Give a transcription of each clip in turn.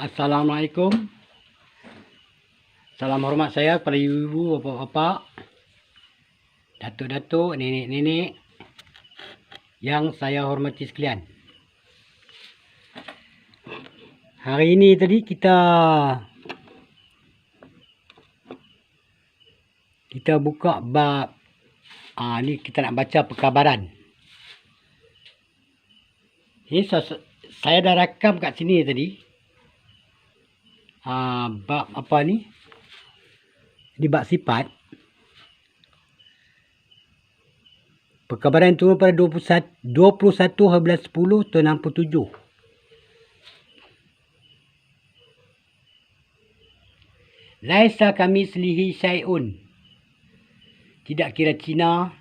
Assalamualaikum. Salam hormat saya kepada ibu-ibu, bapak-bapak, datuk-datuk, nenek-nenek yang saya hormati sekalian. Hari ini tadi kita buka bab ni kita nak baca perkabaran. Ini saya dah rakam kat sini tadi. Bab apa ni? Di bab sifat. Perkabaran turun pada 21/11/10 tahun 67. Laisa kami selihi syai'un. Tidak kira Cina,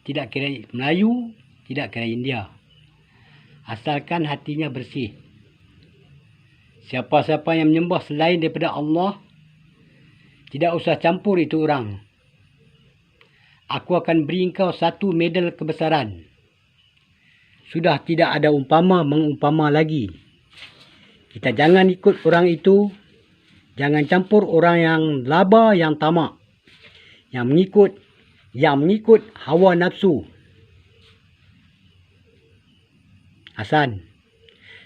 tidak kira Melayu, tidak kira India. Asalkan hatinya bersih. Siapa-siapa yang menyembah selain daripada Allah, tidak usah campur itu orang. Aku akan beri engkau satu medal kebesaran. Sudah tidak ada umpama mengumpama lagi. Kita jangan ikut orang itu. Jangan campur orang yang laba, yang tamak. Yang mengikut hawa nafsu. Hasan,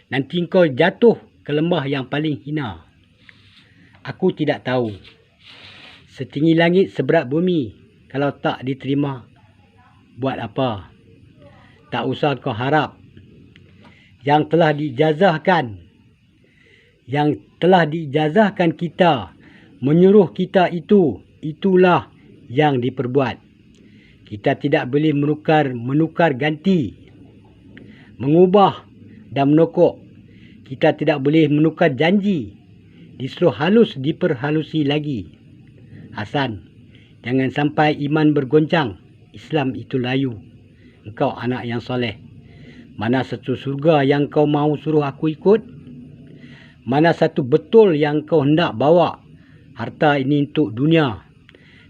nanti engkau jatuh ke lembah yang paling hina. Aku tidak tahu. Setinggi langit, seberat bumi. Kalau tak diterima, buat apa? Tak usah kau harap. Yang telah diijazahkan kita, menyuruh kita itulah yang diperbuat. Kita tidak boleh menukar ganti, mengubah dan menokok. Kita tidak boleh menukar janji, disuruh halus diperhalusi lagi. Hasan, jangan sampai iman bergoncang. Islam itu layu. Engkau anak yang soleh. Mana satu surga yang kau mahu suruh aku ikut? Mana satu betul yang kau hendak bawa? Harta ini untuk dunia,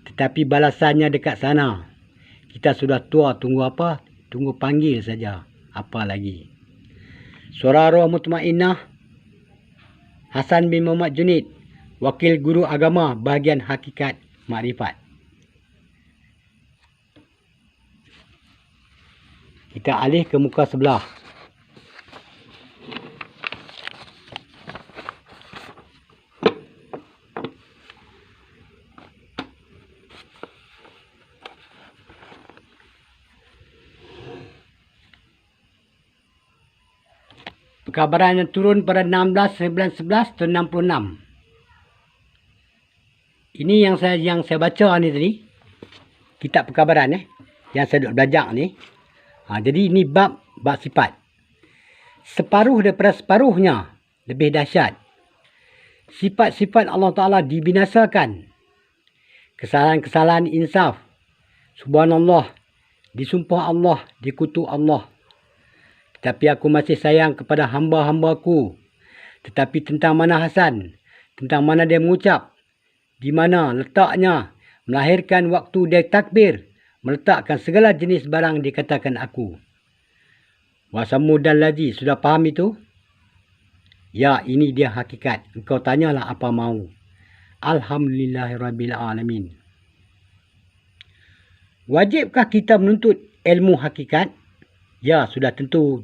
tetapi balasannya dekat sana. Kita sudah tua, tunggu apa? Tunggu panggil saja. Apa lagi? Surah Roh Mutmainnah, Hasan bin Muhammad Junid, Wakil Guru Agama bahagian Hakikat Makrifat. Kita alih ke muka sebelah. Perkabaran yang turun pada 16/11/11 tahun 66. Ini yang saya baca ni tadi. Kitab perkabaran yang saya duk belajar ni. Jadi ini bab sifat. Separuh daripada separuhnya lebih dahsyat. Sifat-sifat Allah Ta'ala dibinasakan. Kesalahan-kesalahan insaf. Subhanallah. Disumpah Allah. Dikutuk Allah. Tetapi aku masih sayang kepada hamba-hambaku. Tetapi tentang mana Hasan? Tentang mana dia mengucap? Di mana letaknya? Melahirkan waktu dia takbir. Meletakkan segala jenis barang dikatakan aku. Wasamu dan lazi. Sudah faham itu? Ya, ini dia hakikat. Engkau tanyalah apa mahu. Alhamdulillahirrabbilalamin. Wajibkah kita menuntut ilmu hakikat? Ya, sudah tentu.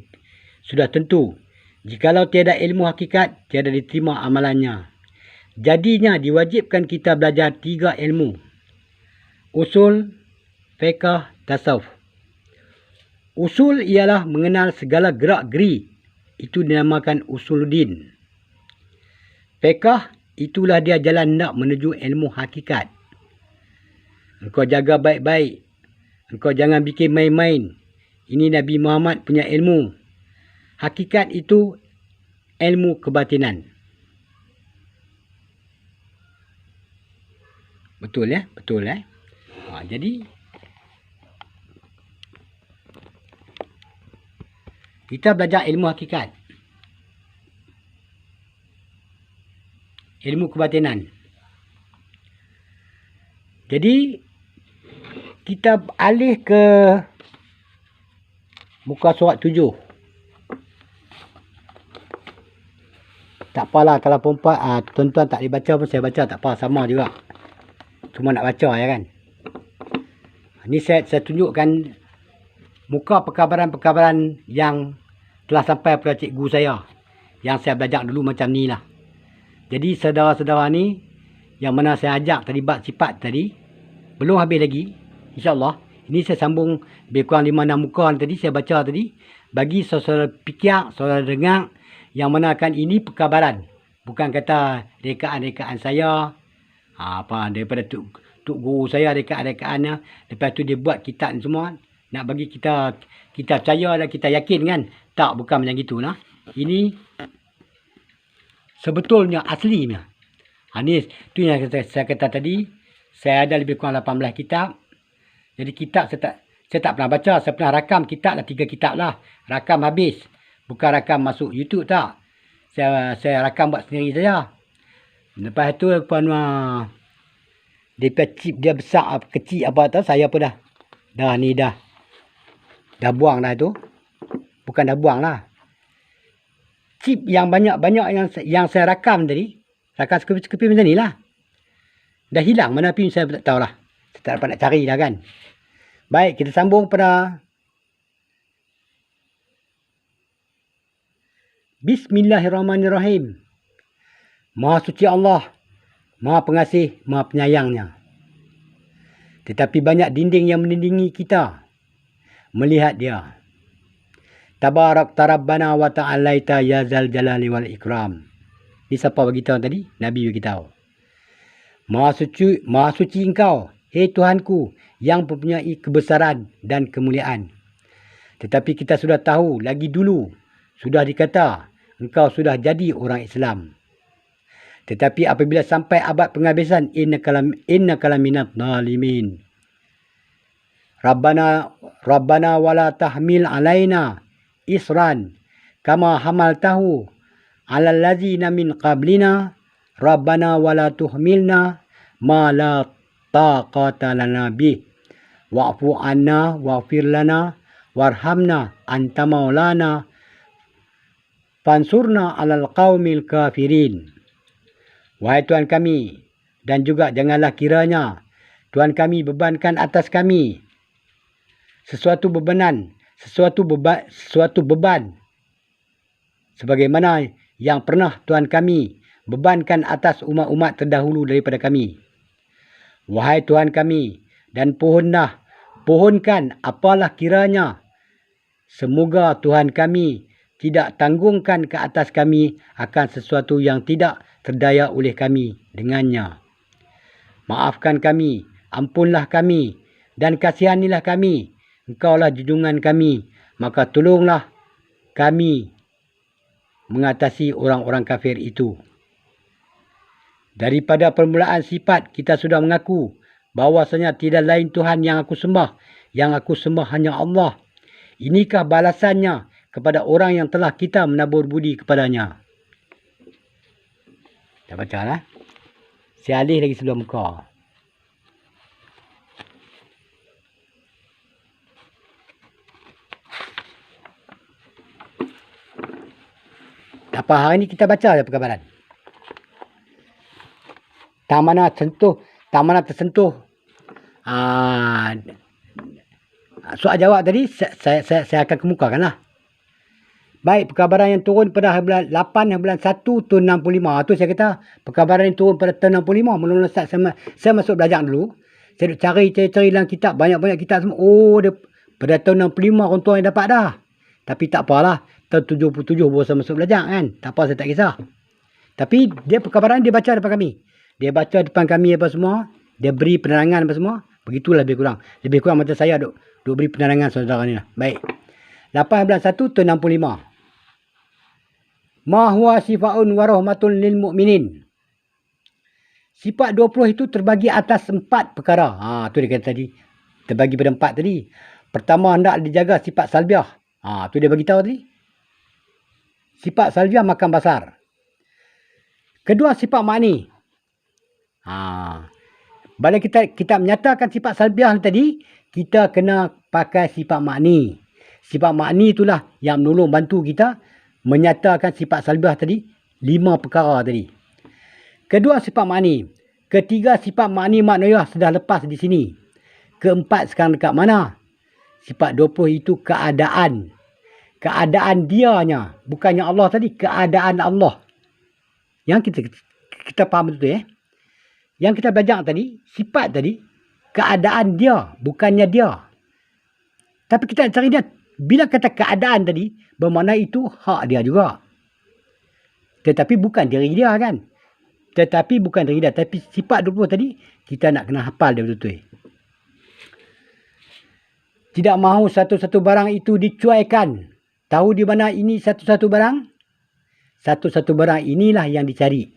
Jikalau tiada ilmu hakikat, tiada diterima amalannya. Jadinya diwajibkan kita belajar 3 ilmu. Usul, fiqh, tasawuf. Usul ialah mengenal segala gerak-geri. Itu dinamakan usuluddin. Fiqh, itulah dia jalan hendak menuju ilmu hakikat. Engkau jaga baik-baik. Engkau jangan bikin main-main. Ini Nabi Muhammad punya ilmu. Hakikat itu ilmu kebatinan. Betul ya? Betul ya? Jadi kita belajar ilmu hakikat. Ilmu kebatinan. Jadi kita alih ke muka surat 7. Tak apalah kalau perempuan, tuan-tuan tak boleh baca pun saya baca, tak apa, sama juga. Cuma nak baca ya kan. Ni saya tunjukkan muka perkabaran-perkabaran yang telah sampai pada cikgu saya. Yang saya belajar dulu macam ni lah. Jadi saudara-saudara ni, yang mana saya ajak tadi bab sifat tadi, belum habis lagi. InsyaAllah. Ini saya sambung lebih kurang 5-6 muka tadi saya baca tadi. Bagi saudara fikir, saudara dengar, yang mana kan ini perkabaran. Bukan kata rekaan-rekaan saya. Apa daripada tuk guru saya rekaan-rekaannya. Lepas tu dia buat kitab ni semua. Nak bagi kita percaya dan kita yakin kan. Tak, bukan macam gitu lah. Ini sebetulnya aslinya. Ni tu yang saya kata tadi. Saya ada lebih kurang 18 kitab. Jadi kitab saya tak pernah baca. Saya pernah rakam kitab lah. 3 kitab lah. Rakam habis. Bukan rakam masuk YouTube tak. Saya rakam buat sendiri saja. Lepas tu dia chip dia besar kecil apa tu. Saya pun dah buang dah tu. Bukan dah buang lah. Chip yang banyak-banyak yang saya rakam tadi. Rakam sekeping macam ni lah. Dah hilang mana pun saya tak tahu lah. Saya tak dapat nak cari dah kan. Baik, kita sambung pada Bismillahirrahmanirrahim. Maha suci Allah, Maha pengasih, Maha penyayangnya. Tetapi banyak dinding yang melindungi kita melihat dia. Tabarak tarabbana wa ta'alaita ya zal jalali wal ikram. Ini siapa beritahu tadi? Nabi beritahu. Maha suci engkau, hei Tuhanku, yang mempunyai kebesaran dan kemuliaan. Tetapi kita sudah tahu lagi dulu, sudah dikata, engkau sudah jadi orang Islam. Tetapi apabila sampai abad penghabisan, innaka laminat zalimin. Rabbana wala tahmil alaina isran kama hamaltahu alal ladzina min qablina. Rabbana wala tuhmilna ma la taqata lana bih. Wa'fu anna wa'fir lana warhamna anta maulana fansurna alal qaumil kafirin. Wahai Tuhan kami, dan juga janganlah kiranya Tuhan kami bebankan atas kami sesuatu beban sebagaimana yang pernah Tuhan kami bebankan atas umat-umat terdahulu daripada kami. Wahai Tuhan kami, dan pohonkan apalah kiranya semoga Tuhan kami tidak tanggungkan ke atas kami akan sesuatu yang tidak terdaya oleh kami dengannya. Maafkan kami, ampunlah kami, dan kasihanilah kami. Engkaulah junjungan kami, maka tolonglah kami mengatasi orang-orang kafir itu. Daripada permulaan sifat, kita sudah mengaku bahawasanya tidak lain Tuhan yang aku sembah. Yang aku sembah hanya Allah. Inikah balasannya kepada orang yang telah kita menabur budi kepadanya. Dah baca lah. Saya alih lagi sebelah muka. Apa hari ni kita baca ada perkabaran. Tak mana tersentuh soal jawab tadi saya akan kemukakan lah. Baik, perkabaran yang turun pada bulan 8 bulan 1 tahun 65. Tu saya kata perkabaran yang turun pada tahun 65. Mula-mula saya masuk belajar dulu. Saya duk cari dalam kitab, banyak-banyak kitab semua. Oh, pada tahun 65 orang tua yang dapat dah. Tapi tak apalah, tahun 77 baru saya masuk belajar kan. Tak apa, saya tak kisah. Tapi dia perkabaran dia baca depan kami. Dia baca depan kami apa semua. Dia beri penerangan apa semua. Begitulah lebih kurang. Lebih kurang macam saya duk beri penerangan saudara ni lah. Baik. 8 bulan 1 tahun 65. Ma huwa sifaun wa rahmatun lil mu'minin. Sifat 20 itu terbagi atas 4 perkara. Tu dia kata tadi. Terbagi pada 4 tadi. Pertama, hendak dijaga sifat salbiah. Tu dia bagi tahu tadi. Sifat salbiah makan basar. Kedua, sifat makni. Bila kita menyatakan sifat salbiah tadi, kita kena pakai sifat makni. Sifat makni itulah yang menolong bantu kita menyatakan sifat salbiah tadi 5 perkara tadi. Kedua sifat makni. Ketiga sifat makni maknawiyah sudah lepas di sini. Keempat sekarang dekat mana? Sifat 20 itu keadaan. Keadaan dianya. Bukannya Allah tadi. Keadaan Allah. Yang kita faham betul ya. Yang kita belajar tadi. Sifat tadi. Keadaan dia. Bukannya dia. Tapi kita cari dia. Bila kata keadaan tadi. Bermakna itu hak dia juga. Tetapi bukan diri dia kan. Tetapi bukan diri dia. Tapi sifat 20 tadi. Kita nak kena hafal dia betul-betul. Tidak mahu satu-satu barang itu dicuaikan. Tahu di mana ini satu-satu barang? Satu-satu barang inilah yang dicari.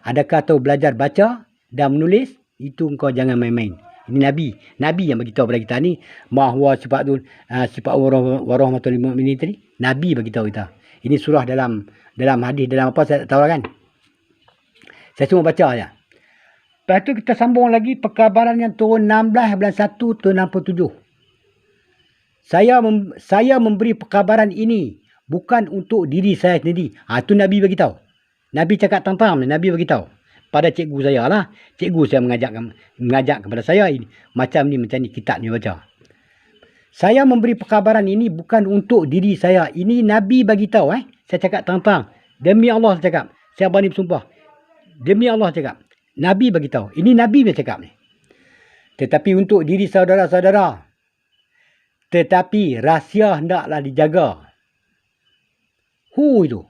Adakah tahu belajar baca dan menulis? Itu engkau jangan main-main. Ini Nabi. Nabi yang beritahu kepada kita ni. Mahwa sifat tu. Sifat warahmatullahi mu'minin tadi. Nabi beritahu kita. Ini surah dalam hadis. Dalam apa saya tak tahu lah kan. Saya cuma baca saja. Lepas tu kita sambung lagi. Perkabaran yang turun 16 bulan 1 tahun 67. Saya memberi perkabaran ini bukan untuk diri saya sendiri. Itu Nabi beritahu. Nabi cakap terang-terang. Nabi beritahu pada cikgu saya lah. Cikgu saya mengajak kepada saya ini. Macam ni kitab ni baca. Saya memberi perkabaran ini bukan untuk diri saya. Ini Nabi beritahu. Saya cakap terang-terang. Demi Allah saya cakap. Saya berani bersumpah. Demi Allah saya cakap. Nabi beritahu. Ini Nabi bercakap ni. Tetapi untuk diri saudara-saudara. Tetapi rahsia hendaklah dijaga. Itu.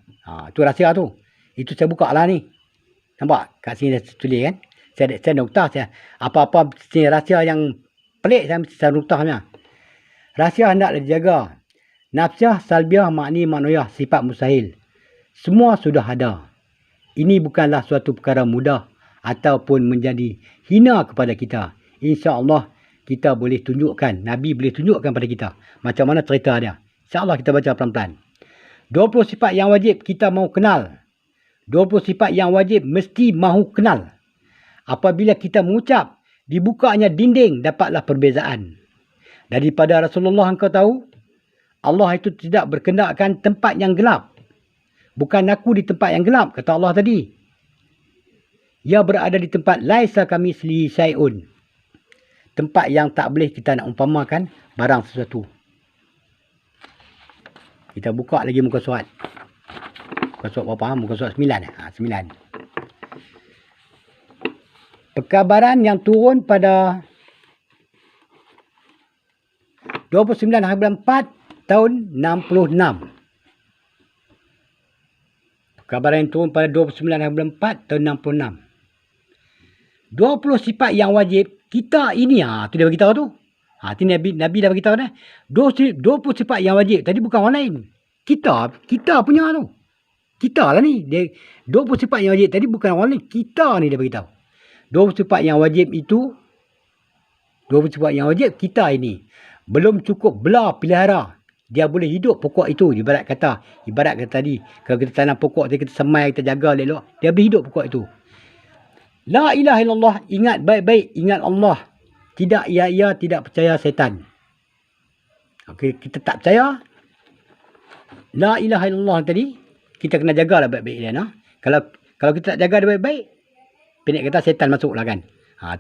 Itu rahsia tu. Itu saya buka lah ni. Nampak? Kat sini saya tulis kan. Saya noktah. Apa-apa rahsia yang pelik saya noktah ni. Rahsia hendaklah dijaga. Nafsiah, salbiah, makni, maknawiyah, sifat mustahil. Semua sudah ada. Ini bukanlah suatu perkara mudah. Ataupun menjadi hina kepada kita. InsyaAllah. Kita boleh tunjukkan. Nabi boleh tunjukkan pada kita. Macam mana cerita dia. InsyaAllah kita baca pelan-pelan. 20 sifat yang wajib kita mahu kenal. 20 sifat yang wajib mesti mahu kenal. Apabila kita mengucap. Dibukanya dinding dapatlah perbezaan. Daripada Rasulullah engkau tahu. Allah itu tidak berkendakkan tempat yang gelap. Bukan aku di tempat yang gelap. Kata Allah tadi. Ia berada di tempat laisa kamitslihi syai'un. Tempat yang tak boleh kita nak umpamakan barang sesuatu. Kita buka lagi muka surat. Muka surat berapa? Muka surat 9. 9. Perkabaran yang turun pada 29 hari bulan 4 tahun 66. Perkabaran yang turun pada 29 hari bulan 4 tahun 66. 20 sifat yang wajib kita ini. Tu dia beritahu tu. Tu Nabi dah beritahu dah. 20 sifat yang wajib. Tadi bukan orang lain. Kita punya tu. Kita lah ni. 20 sifat yang wajib. Tadi bukan orang lain. Kita ni dia beritahu. 20 sifat yang wajib itu. 20 sifat yang wajib kita ini. Belum cukup belah pelihara. Dia boleh hidup pokok itu. Ibarat kata tadi. Kalau kita tanam pokok tadi, kita semai, kita jaga elok. Dia boleh hidup pokok itu. La ilaha illallah, ingat baik-baik, ingat Allah. Tidak ia tidak percaya setan. Okey, kita tak percaya. La ilaha illallah tadi, kita kena jagalah baik-baik dia. No? Kalau kita tak jaga dia baik-baik, pendek kata setan masuklah kan.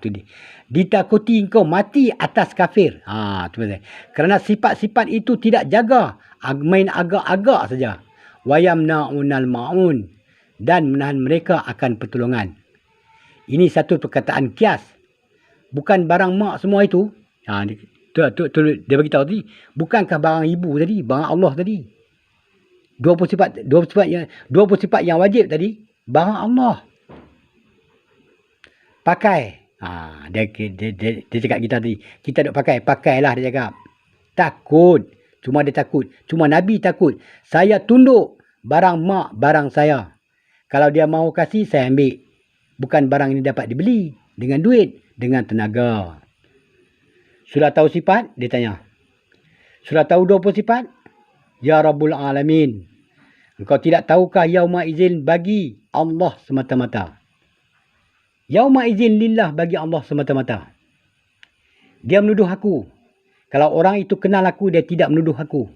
Tu dia. Ditakuti engkau mati atas kafir. Tu betul. Kerana sifat-sifat itu tidak jaga. Main agak-agak saja. Wayamna'unal ma'un. Dan menahan mereka akan pertolongan. Ini satu perkataan kias. Bukan barang mak semua itu. Dia beritahu tadi. Bukankah barang ibu tadi. Barang Allah tadi. 20 sifat yang wajib tadi. Barang Allah. Pakai. Dia cakap kita tadi. Kita duk pakai. Pakailah dia cakap. Takut. Cuma dia takut. Cuma Nabi takut. Saya tunduk. Barang mak. Barang saya. Kalau dia mahu kasih. Saya ambil. Bukan barang ini dapat dibeli. Dengan duit. Dengan tenaga. Sudah tahu sifat? Dia tanya. Sudah tahu 20 sifat? Ya Rabbul Alamin. Engkau tidak tahukah yauma izin bagi Allah semata-mata. Yauma izin lillah bagi Allah semata-mata. Dia menuduh aku. Kalau orang itu kenal aku, dia tidak menuduh aku.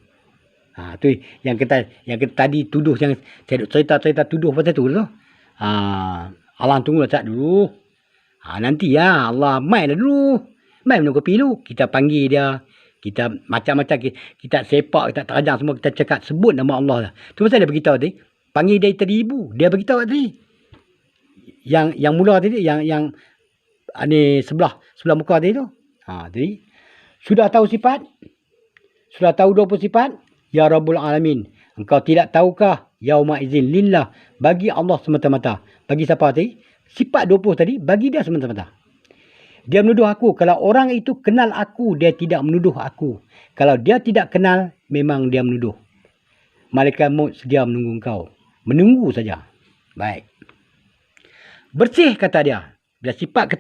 Tu yang kita tadi tuduh, yang saya duk cerita tuduh pasal tu. Allah tunggulah sat dulu. Nanti ya Allah mai lah dulu. Mai minum kopi dulu. Kita panggil dia. Kita macam-macam kita sepak, kita terajang semua, kita cakap sebut nama Allah lah. Tu pasal dia beritahu tadi. Panggil dia tadi ibu. Dia beritahu tadi. Yang mula tadi, yang ni sebelah muka tadi tu. Tadi sudah tahu sifat? Sudah tahu 20 sifat? Ya Rabbul Alamin. Engkau tidak tahukah? Yauma izin lillah. Bagi Allah semata-mata. Bagi siapa tadi? Sifat 20 tadi, bagi dia semata-mata. Dia menuduh aku. Kalau orang itu kenal aku, dia tidak menuduh aku. Kalau dia tidak kenal, memang dia menuduh. Malaikat maut sedia menunggu engkau. Menunggu saja. Baik. Bersih kata dia. Bila sifat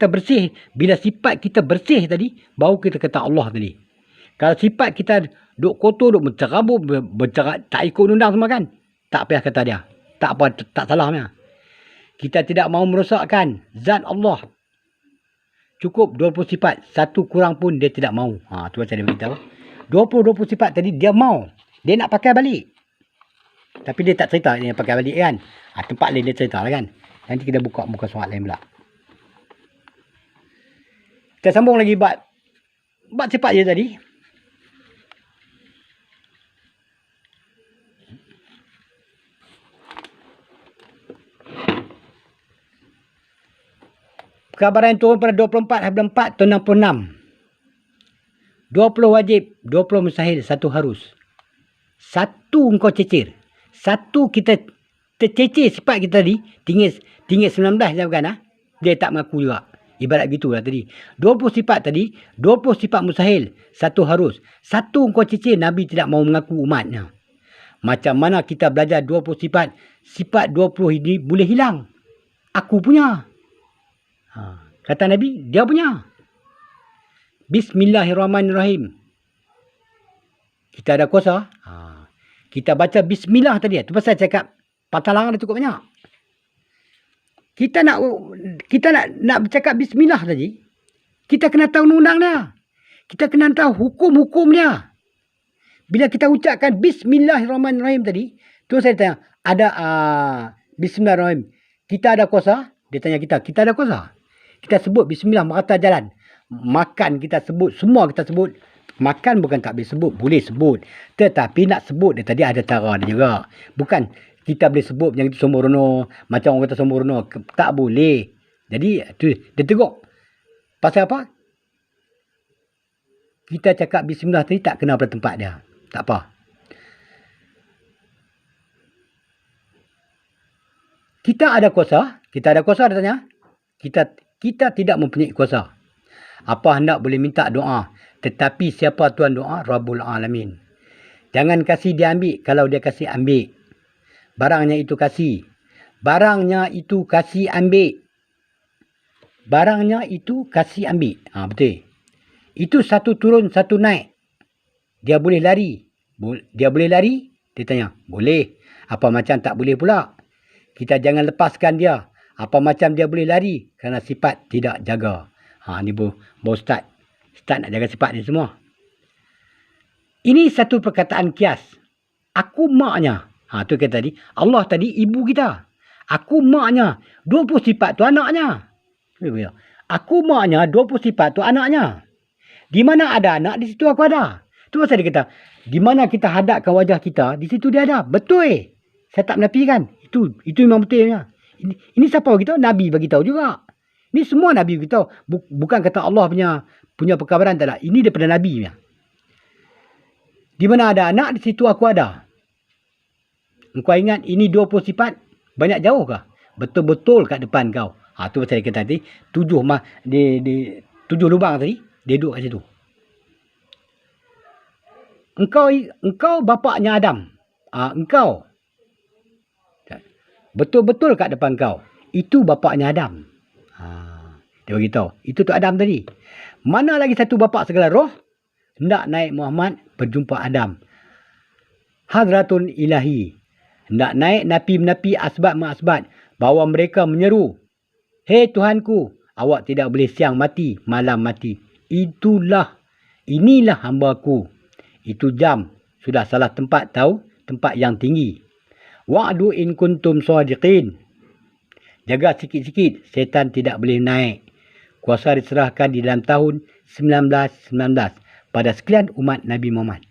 kita bersih tadi, baru kita kata Allah tadi. Kalau sifat kita duk kotor, duk mencerabut, tak ikut undang semua kan, tak payah kata dia. Tak apa, tak salahnya. Kita tidak mau merosakkan zat Allah. Cukup 20 sifat. Satu kurang pun dia tidak mau. Tu macam dia beritahu. 20 sifat tadi dia mau. Dia nak pakai balik. Tapi dia tak cerita dia nak pakai balik kan. Tempat lain dia cerita lah kan. Nanti kita buka muka surat lain pula. Kita sambung lagi bab sifat dia tadi. Perkabaran turun pada 24 tahun 66. 20 wajib, 20 mustahil, 1 harus. 1 engkau cecer. 1 kita tercecer sifat kita tadi. Tinggal 19 je bukan. Dia tak mengaku juga. Ibarat gitulah tadi. 20 sifat tadi, 20 sifat mustahil, 1 harus. 1 engkau cecer, Nabi tidak mau mengaku umatnya. Macam mana kita belajar 20 sifat? Sifat 20 ini boleh hilang. Aku punya. Kata Nabi, dia punya. Bismillahirrahmanirrahim. Kita ada kuasa. Kita baca bismillah tadi. Itu pasal cakap patalangan dia cukup banyak. Kita nak bercakap bismillah tadi. Kita kena tahu undang dia. Kita kena tahu hukum-hukum dia. Bila kita ucapkan bismillahirrahmanirrahim tadi, tu saya tanya, ada bismillahirrahmanirrahim. Kita ada kuasa? Dia tanya kita ada kuasa? Kita sebut bismillah merata jalan. Makan kita sebut, semua kita sebut. Makan bukan tak boleh sebut, boleh sebut. Tetapi nak sebut dia tadi ada cara dia juga. Bukan kita boleh sebut yang itu sembrono, macam orang kata sembrono, tak boleh. Jadi tu dia tegur. Pasal apa? Kita cakap bismillah tadi tak kena pada tempat dia. Tak apa. Kita ada kuasa dia tanya. Kita tidak mempunyai kuasa. Apa hendak boleh minta doa. Tetapi siapa Tuhan doa? Rabbul Alamin. Jangan kasih dia ambil. Kalau dia kasih ambil. Barangnya itu kasih. Barangnya itu kasih ambil. Betul. Itu satu turun, satu naik. Dia boleh lari. Dia tanya. Boleh. Apa macam tak boleh pula? Kita jangan lepaskan dia. Apa macam dia boleh lari? Kerana sifat tidak jaga. Ni baru start. Start nak jaga sifat ni semua. Ini satu perkataan kias. Aku maknya. Tu kata tadi. Allah tadi ibu kita. Aku maknya. 20 sifat tu anaknya. Aku maknya 20 sifat tu anaknya. Di mana ada anak, di situ aku ada. Tu pasal dia kata. Di mana kita hadapkan wajah kita, di situ dia ada. Betul. Saya tak menafikan. Itu memang betulnya. Ini siapa beritahu? Nabi beritahu juga. Ini semua Nabi beritahu. Bukan kata Allah punya perkabaran, tak ada. Ini daripada Nabi punya. Di mana ada anak, di situ aku ada. Engkau ingat ini 20 sifat banyak jauh kah? Betul-betul kat depan kau. Tu saya kata tadi 7 lubang tadi dia duduk kat situ. Engkau bapaknya Adam. Engkau betul-betul kat depan kau. Itu bapaknya Adam. Dia beritahu. Itu tu Adam tadi. Mana lagi satu bapa segala roh? Hendak naik Muhammad berjumpa Adam. Hadratun ilahi. Hendak naik napi-napi asbat ma'asbat. Bahawa mereka menyeru. Hei Tuhanku. Awak tidak boleh siang mati, malam mati. Inilah hamba-Ku. Itu jam. Sudah salah tempat tahu, tempat yang tinggi. Wa'du in kuntum shadiqin. Jaga sikit-sikit, setan tidak boleh naik. Kuasa diserahkan di dalam tahun 1919 pada sekalian umat Nabi Muhammad.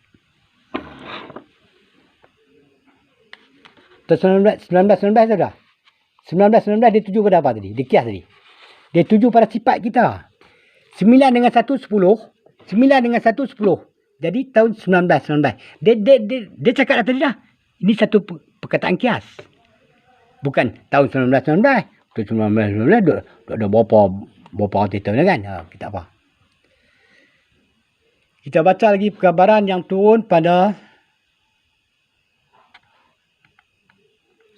1919 sudah. 1919 dia tuju pada apa tadi? Dia kias tadi. Dia tuju pada sifat kita. 9 dengan 1, 10. 9 dengan 1, 10. Jadi tahun 1919. Dia cakap dah tadi dah. Ini satu perkataan kias. Bukan tahun 1919. Tahun 1919 ada berapa ratus tahun dah kan? Kita apa? Kita baca lagi perkabaran yang turun pada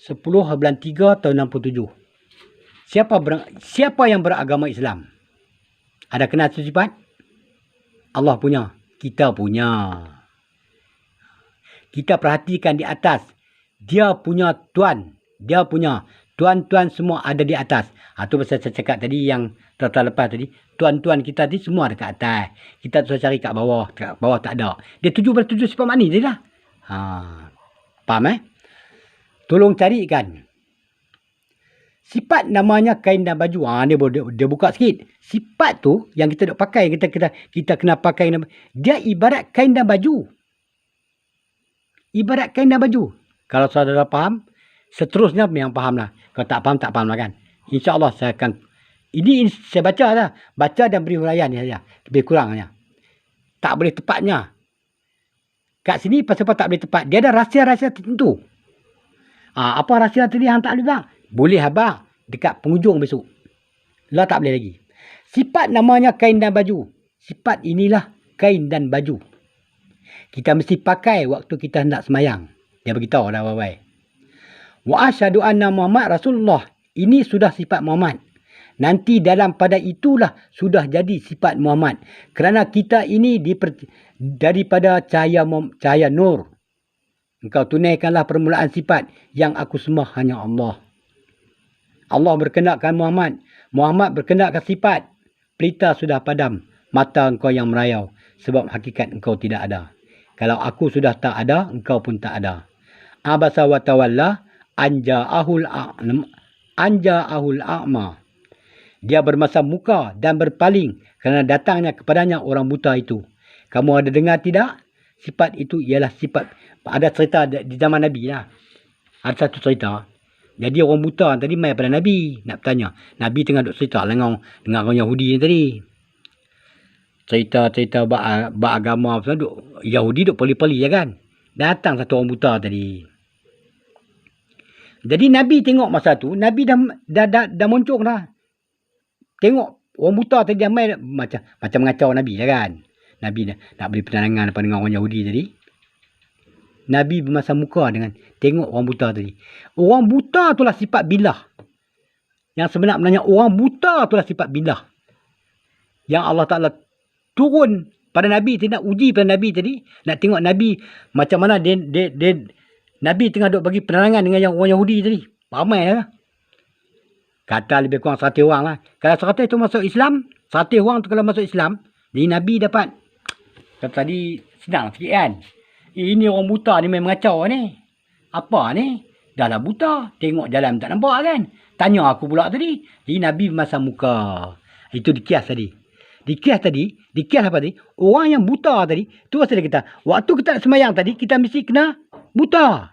10 bulan 3 tahun 67. Siapa yang beragama Islam? Ada kenal sifat? Allah punya. Kita punya. Kita perhatikan di atas. Dia punya tuan. Dia punya. Tuan-tuan semua ada di atas. Itu pasal saya cakap tadi yang terlepas tadi. Tuan-tuan kita tadi semua ada kat atas. Kita susah cari kat bawah. Kat bawah tak ada. Dia tuju pada tujuh sifat makni tadi lah. Faham Tolong carikan. Sifat namanya kain dan baju. Dia buka sikit. Sifat tu yang kita nak pakai. Kita kena pakai. Dia ibarat kain dan baju. Ibarat kain dan baju. Kalau saudara faham. Seterusnya yang faham lah. Kalau tak faham lah kan. InsyaAllah saya akan. Ini saya baca lah. Baca dan beri huraian ni saja. Lebih kurang hanya. Tak boleh tepatnya. Kat sini pasal apa tak boleh tepat. Dia ada rahsia-rahsia tertentu. Apa rahsia tadi yang tak boleh bang? Boleh abang. Dekat penghujung besok. Lah tak boleh lagi. Sifat namanya kain dan baju. Sifat inilah kain dan baju. Kita mesti pakai waktu kita hendak semayang. Dia beritahu dah baik-baik. Wa asyhadu anna Muhammad Rasulullah. Ini sudah sifat Muhammad. Nanti dalam pada itulah sudah jadi sifat Muhammad. Kerana kita ini daripada cahaya nur. Engkau tunaikanlah permulaan sifat yang aku sembah hanya Allah. Allah berkenakkan Muhammad. Muhammad berkenakkan sifat. Pelita sudah padam. Mata engkau yang merayau. Sebab hakikat engkau tidak ada. Kalau aku sudah tak ada, engkau pun tak ada. Abasa wa tawalla anja'ahul a'ma. Dia bermasam muka dan berpaling kerana datangnya kepadanya orang buta itu. Kamu ada dengar tidak? Sifat itu ialah sifat. Ada cerita di zaman Nabi lah. Ada satu cerita. Jadi orang buta tadi mai pada Nabi. Nak bertanya. Nabi tengah duduk cerita dengan orang Yahudi ni tadi. Cerita agama. Yahudi duduk peli-peli ya kan. Datang satu orang buta tadi. Jadi Nabi tengok masa tu. Nabi dah muncul dah. Tengok orang buta tadi mai macam mengacau Nabi ya kan. Nabi nak beri penerangan dengan orang Yahudi tadi. Nabi bermasam muka dengan tengok orang buta tadi. Orang buta itulah sifat bilah. Yang sebenarnya orang buta itulah sifat bilah. Yang Allah Ta'ala turun pada Nabi. Dia nak uji pada Nabi tadi. Nak tengok Nabi macam mana Nabi tengah duk bagi penerangan dengan yang orang Yahudi tadi. Ramai lah. Kata lebih kurang 100 orang lah. Kalau 100 tu masuk Islam. 100 orang tu kalau masuk Islam. Jadi Nabi dapat. Kata tadi senang sikit kan. Ini orang buta ni memang mengacau ni. Apa ni? Dah lah buta. Tengok jalan tak nampak kan. Tanya aku pula tadi. Jadi Nabi masam muka. Itu dikias tadi. Dikias apa tadi? Orang yang buta tadi. Tu pasal dia kata. Waktu kita nak semayang tadi. Kita mesti kena buta.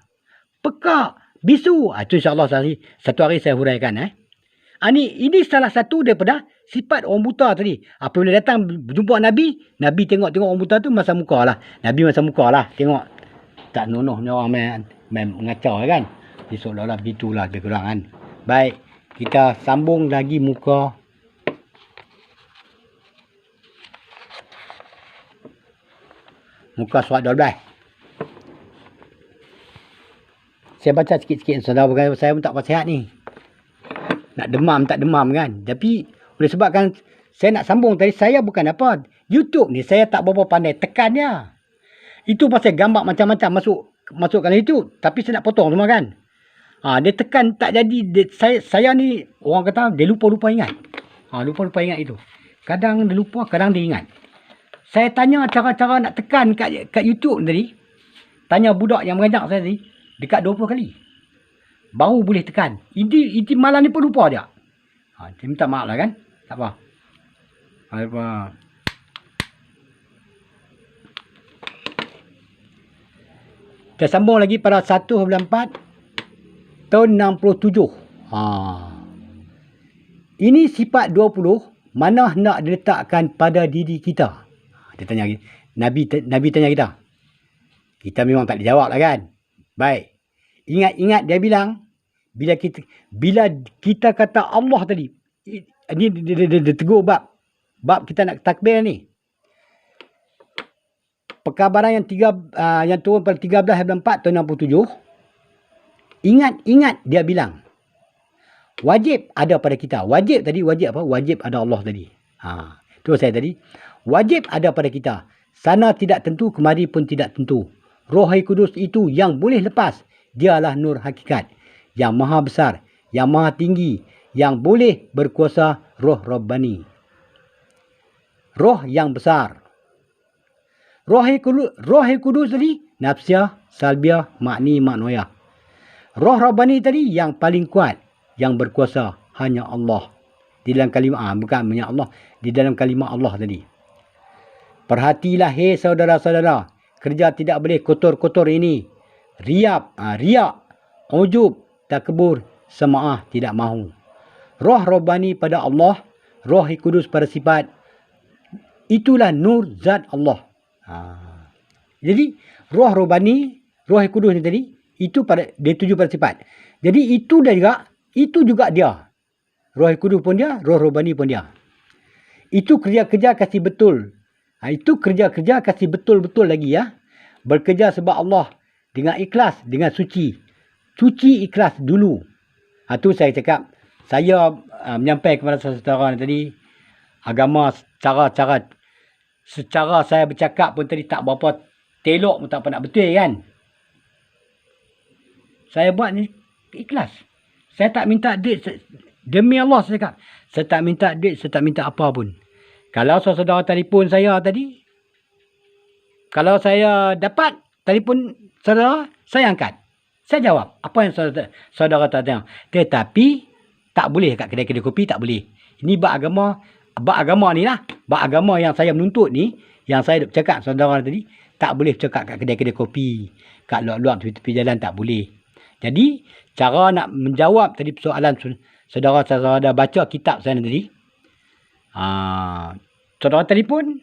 Pekak. Bisu. Itu insyaAllah satu hari saya huraikan. Ini salah satu daripada sifat orang buta tadi. Apabila datang berjumpa Nabi. Nabi tengok orang buta tu masam muka lah. Nabi masam muka lah. Tengok. Tak nonoh ni orang main mengacau kan. Jadi seolah-olah begitulah lebih kurang kan. Baik. Kita sambung lagi muka. Muka surat 12. Saya baca sikit-sikit. Saudara saya pun tak sihat ni. Nak demam tak demam kan. Tapi oleh sebabkan saya nak sambung tadi. Saya bukan apa. YouTube ni saya tak berapa pandai. Tekan dia. Itu pasal gambar macam-macam masukkan YouTube. Tapi saya nak potong semua kan. Dia tekan tak jadi. Saya ni orang kata dia lupa-lupa ingat. Lupa-lupa ingat itu. Kadang dia lupa, kadang dia ingat. Saya tanya cara-cara nak tekan kat YouTube tadi. tanya budak yang mengajak saya tadi, dekat 20 kali. Baru boleh tekan. Inti malam ni pun lupa dia. Dia minta maaf lah kan. Tak apa. Kita sambung lagi pada 1/4 tahun 67. Ini sifat 20 mana nak diletakkan pada diri kita. Dia tanya lagi. Nabi tanya kita. Kita memang tak dijawab lah kan. Baik. Ingat dia bilang, bila kita kata Allah tadi, ini dia tegur bab kita nak takbir ni. Perkabaran yang turun pada 13/4 tahun 67. Ingat dia bilang, wajib ada pada kita. Wajib tadi, wajib apa? Wajib ada Allah tadi. Itu saya tadi. Wajib ada pada kita. Sana tidak tentu, kemari pun tidak tentu. Roh Kudus itu yang boleh lepas. Dialah nur hakikat. Yang maha besar. Yang maha tinggi. Yang boleh berkuasa, Roh Rabbani. Roh yang besar. Roh Kudus tadi, nafsiyah, salbiah, makni, maknoyah. Roh Rabbani tadi yang paling kuat. Yang berkuasa hanya Allah. Di dalam kalimah, bukan hanya Allah. Di dalam kalimah Allah tadi. Perhatilah hei saudara-saudara. Kerja tidak boleh kotor-kotor ini. Riak, ujub, takbur, semaah tidak mahu. Roh Rabbani pada Allah. Roh Kudus pada sifat. Itulah nur zat Allah. Jadi roh Rabbani, Roh Kudus ni tadi, itu dia tuju pada sifat. Jadi itu juga dia. Roh Kudus pun dia, Roh Rabbani pun dia. Itu kerja-kerja kasih betul. Itu kerja-kerja kasih betul-betul lagi ya. Bekerja sebab Allah. Dengan ikhlas, dengan suci. Suci ikhlas dulu. Itu saya cakap. Saya menyampaikan kepada saudara tadi. Agama secara saya bercakap pun tadi tak berapa telok pun tak apa nak betul kan. Saya buat ni ikhlas. Saya tak minta duit. Demi Allah saya cakap. Saya tak minta duit, saya tak minta apa pun. Kalau saudara telefon saya tadi, kalau saya dapat telefon saudara, saya angkat. Saya jawab. Apa yang saudara tanya. Tetapi, tak boleh kat kedai-kedai kopi, tak boleh. Ini bab agama ni lah. Bab agama yang saya menuntut ni, yang saya cakap saudara tadi, tak boleh cakap kat kedai-kedai kopi. Kat luar-luar tepi-tepi jalan, tak boleh. Jadi, cara nak menjawab tadi persoalan saudara baca kitab saya tadi, saudara telefon,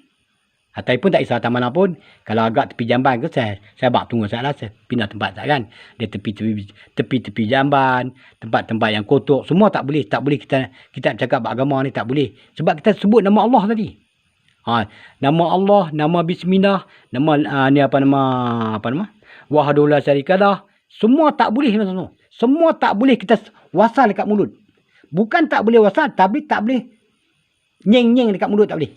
telefon tak kisah mana pun. Kalau agak tepi jamban ke, saya bak tunggu saya lah. Saya pindah tempat saya kan. Dia tepi-tepi jamban, tempat-tempat yang kotor, semua tak boleh. Tak boleh kita cakap agama ni, tak boleh. Sebab kita sebut nama Allah tadi. Nama Allah, nama bismillah, nama wahdahu la syarikalah. Semua tak boleh. Semua tak boleh kita wasal dekat mulut. Bukan tak boleh wasal, tapi tak boleh nyeng-nyeng dekat mulut, tak boleh.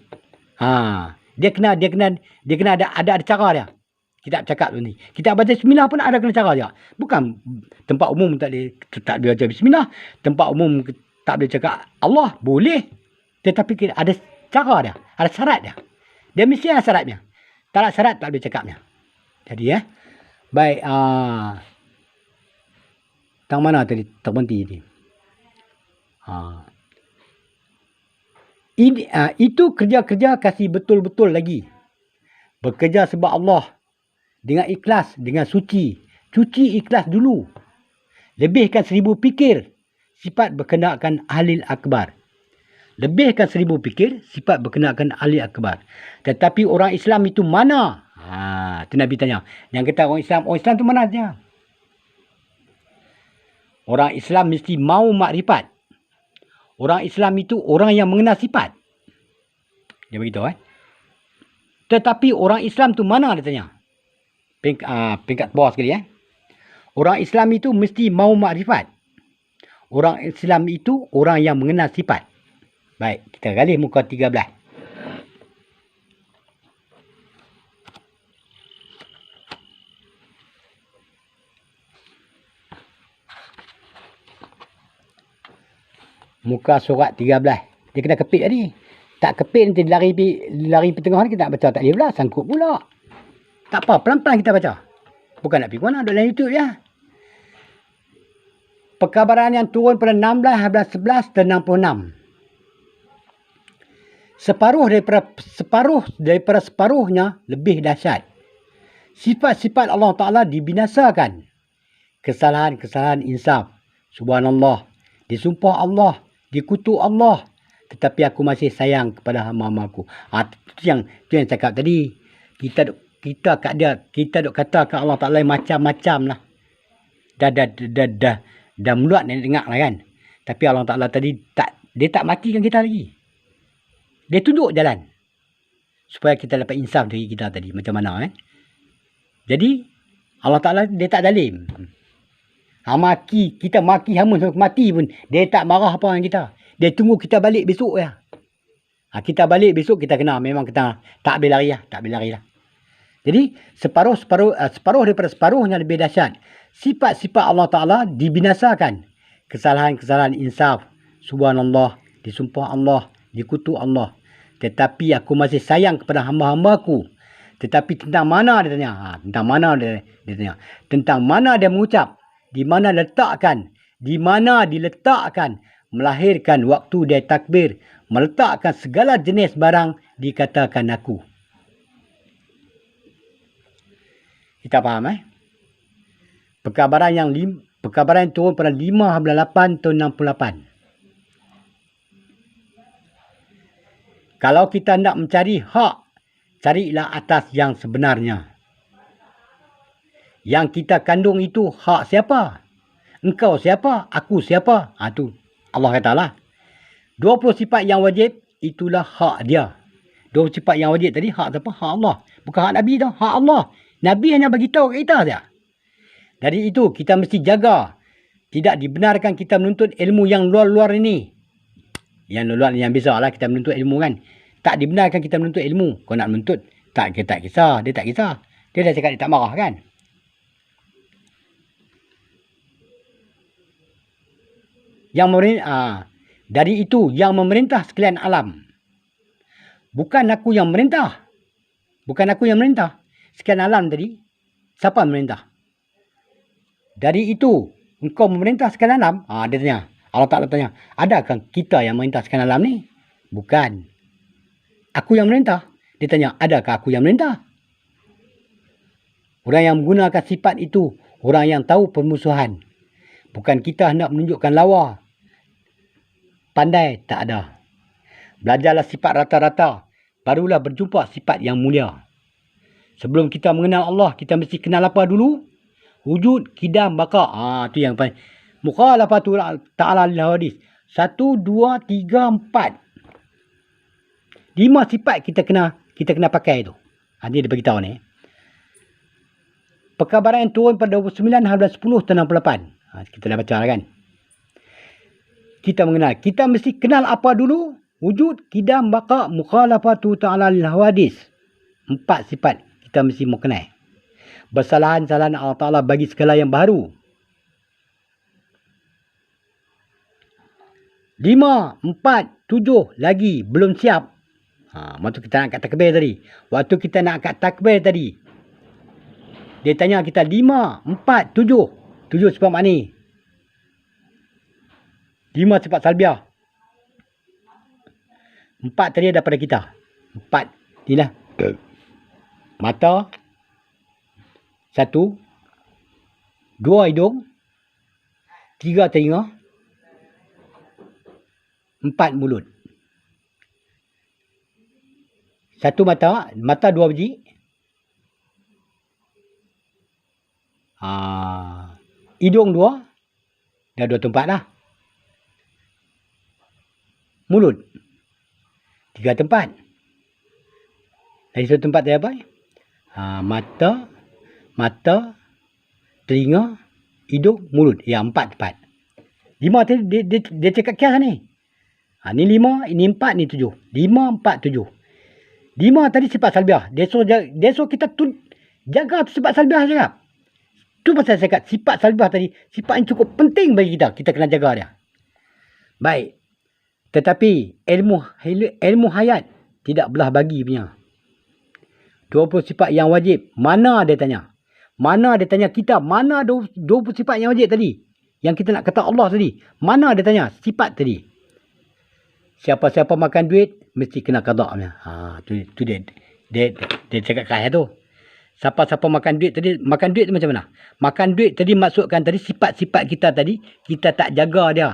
Dia kena ada cara dia. Kita cakap tu ni. Kita baca bismillah pun ada kena cara dia. Bukan tempat umum tak boleh baca bismillah, tempat umum tak boleh cakap Allah, boleh. Tetapi ada cara dia, ada syarat dia. Dia mesti ada syaratnya. Tak ada syarat tak boleh cakapnya. Jadi baik, tang mana tadi terhenti ni? Itu kerja-kerja kasih betul-betul lagi. Bekerja sebab Allah. Dengan ikhlas, dengan suci. Cuci ikhlas dulu. Lebihkan 1000 fikir. Sifat berkenaan ahli akbar. Lebihkan 1000 fikir. Sifat berkenaan ahli akbar. Tetapi orang Islam itu mana? Itu Nabi tanya. Yang kata orang Islam tu mana dia? Orang Islam mesti mau makrifat. Orang Islam itu orang yang mengenal sifat. Dia beritahu. Tetapi orang Islam tu mana dia tanya? Peringkat bawah sekali. Orang Islam itu mesti mau makrifat. Orang Islam itu orang yang mengenal sifat. Baik, kita galih muka 13. Muka surat 13. Dia kena kepit tadi. Tak kepit nanti lari pertengahan kita nak baca tak boleh pula. Sangkut pula. Tak apa, pelan-pelan kita baca. Bukan nak pergi mana, duduk dalam YouTube ya. Perkabaran yang turun pada 16, 11 dan 66. Separuh daripada separuhnya lebih dahsyat. Sifat-sifat Allah Ta'ala dibinasakan. Kesalahan-kesalahan insaf. Subhanallah. Disumpah Allah. Dikutuk Allah. Tetapi aku masih sayang kepada hamba-hamba aku. Itu yang cakap tadi. Kita duk kata ke Allah Ta'ala macam-macam lah. Dah meluat nak dengar lah kan. Tapi Allah Ta'ala tadi dia tak matikan kita lagi. Dia tunjuk jalan. Supaya kita dapat insaf dari kita tadi. Macam mana kan. Jadi Allah Ta'ala dia tak zalim. Kita maki hama sampai mati pun. Dia tak marah apa dengan kita. Dia tunggu kita balik besok ya. Kita balik besok kita kena. Memang kita tak boleh lari lah. Tak boleh lari lah. Jadi separuh daripada separuhnya lebih dahsyat. Sifat-sifat Allah Ta'ala dibinasakan. Kesalahan-kesalahan insaf. Subhanallah. Disumpah Allah. Dikutuk Allah. Tetapi aku masih sayang kepada hamba-hamba aku. Tetapi tentang mana dia tanya? Tentang mana dia tanya? Tentang mana dia mengucap? Di mana letakkan? Di mana diletakkan? Melahirkan waktu dia takbir. Meletakkan segala jenis barang dikatakan aku. Kita faham Perkabaran yang turun pada 5/8 tahun 68. Kalau kita nak mencari hak, carilah atas yang sebenarnya. Yang kita kandung itu hak siapa? Engkau siapa? Aku siapa? Tu Allah kata lah. 20 sifat yang wajib, itulah hak dia. 20 sifat yang wajib tadi, hak siapa? Hak Allah. Bukan hak Nabi dah, hak Allah. Nabi hanya bagi tahu kat kita saja. Dari itu, kita mesti jaga. Tidak dibenarkan kita menuntut ilmu yang luar-luar ini. Yang luar yang biasa lah kita menuntut ilmu kan. Tak dibenarkan kita menuntut ilmu. Kau nak menuntut, tak kisah. Dia tak kisah. Dia dah cakap dia tak marah kan. Dari itu, yang memerintah sekalian alam. Bukan aku yang merintah. Sekalian alam tadi, siapa memerintah? Dari itu, engkau memerintah sekalian alam. Dia tanya. Allah Ta'ala tanya, adakah kita yang memerintah sekalian alam ni? Bukan. Aku yang memerintah. Dia tanya, adakah aku yang memerintah? Orang yang menggunakan sifat itu, orang yang tahu permusuhan. Bukan kita hendak menunjukkan lawa. Pandai, tak ada. Belajarlah sifat rata-rata. Barulah berjumpa sifat yang mulia. Sebelum kita mengenal Allah, kita mesti kenal apa dulu? Wujud, kidam, baka. Itu yang paling. Mukhalafatu ta'ala lil hawadis. 1, 2, 3, 4. 5 sifat kita kena pakai tu. Dia beritahu ni. Perkabaran yang turun pada 29 halaman 10 dan 68. Kita dah baca lah kan. Kita mengenal. Kita mesti kenal apa dulu? Wujud, kidam, baka, mukhalafatu ta'ala lil hawadis. 4 sifat kita mesti mau kenal. Bersalahan-salahan Allah Ta'ala bagi segala yang baru. 5, 4, 7 lagi belum siap. Waktu kita nak angkat takbir tadi. Dia tanya kita 5, 4, 7. 7 sifat makni. 5 sifat salbiah. 4 tadi ada pada kita. 4. Inilah. Mata. 1. 2 hidung. 3 telinga. 4 mulut. 1 mata 2 biji. Hidung 2. Dah 2 tempat lah. Mulut 3 tempat. Dari 1 tempat dia apa? Mata, telinga, hidung, mulut. 4 tempat. 5 tadi dia cakap kias ni. Ni 5, ini 4, ni 7. 5, 4, 7. 5 tadi sifat salbiah. Dia suruh kita jaga tu sifat salbiah cakap. Tu pasal saya cakap sifat salbiah tadi, sifat yang cukup penting bagi kita. Kita kena jaga dia. Baik. Tetapi ilmu hayat tidak belah bagi punya. 20 sifat yang wajib. Mana dia tanya? Mana dia tanya kita, mana 20 sifat yang wajib tadi? Yang kita nak kata Allah tadi. Mana dia tanya sifat tadi? Siapa-siapa makan duit, mesti kena qada. Tu dia cakap kaya tu. Siapa-siapa makan duit tadi, makan duit tu macam mana? Makan duit tadi maksudkan tadi sifat-sifat kita tadi, kita tak jaga dia.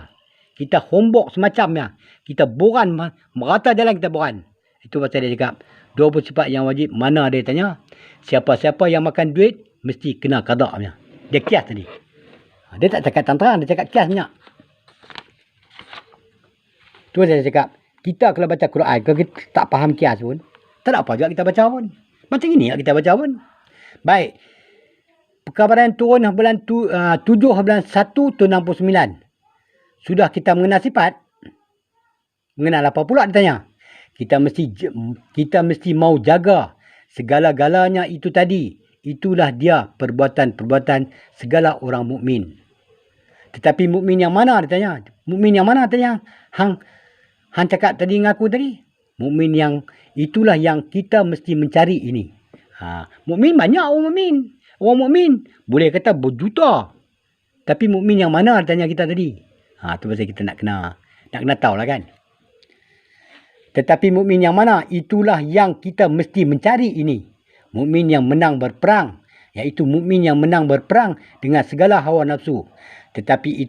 Kita hombok semacamnya. Kita boran, merata jalan kita boran. Itu pasal dia cakap, 20 sifat yang wajib, mana dia tanya? Siapa-siapa yang makan duit, mesti kena qada. Dia kias tadi. Dia tak cakap terang, dia cakap kias banyak. Tu saya cakap, kita kalau baca Quran, kalau kita tak faham kias pun, tak ada apa juga kita baca pun. Macam ini kita baca pun. Baik. Perkabaran turun bulan 7 bulan 1 tahun 69. Sudah kita mengenal sifat. Mengenal apa pula dia tanya? Kita mesti mau jaga segala-galanya itu tadi. Itulah dia perbuatan-perbuatan segala orang mukmin. Tetapi mukmin yang mana dia tanya? Mukmin yang mana tanya? Hang cakap tadi dengan aku tadi. Mukmin yang itulah yang kita mesti mencari ini. Mukmin banyak orang mukmin. Orang mukmin boleh kata berjuta. Tapi mukmin yang mana dia tanya kita tadi? Tu pasal kita nak kena tahu lah kan. Tetapi mukmin yang mana? Itulah yang kita mesti mencari ini. Mukmin yang menang berperang, iaitu mukmin yang menang berperang dengan segala hawa nafsu. Tetapi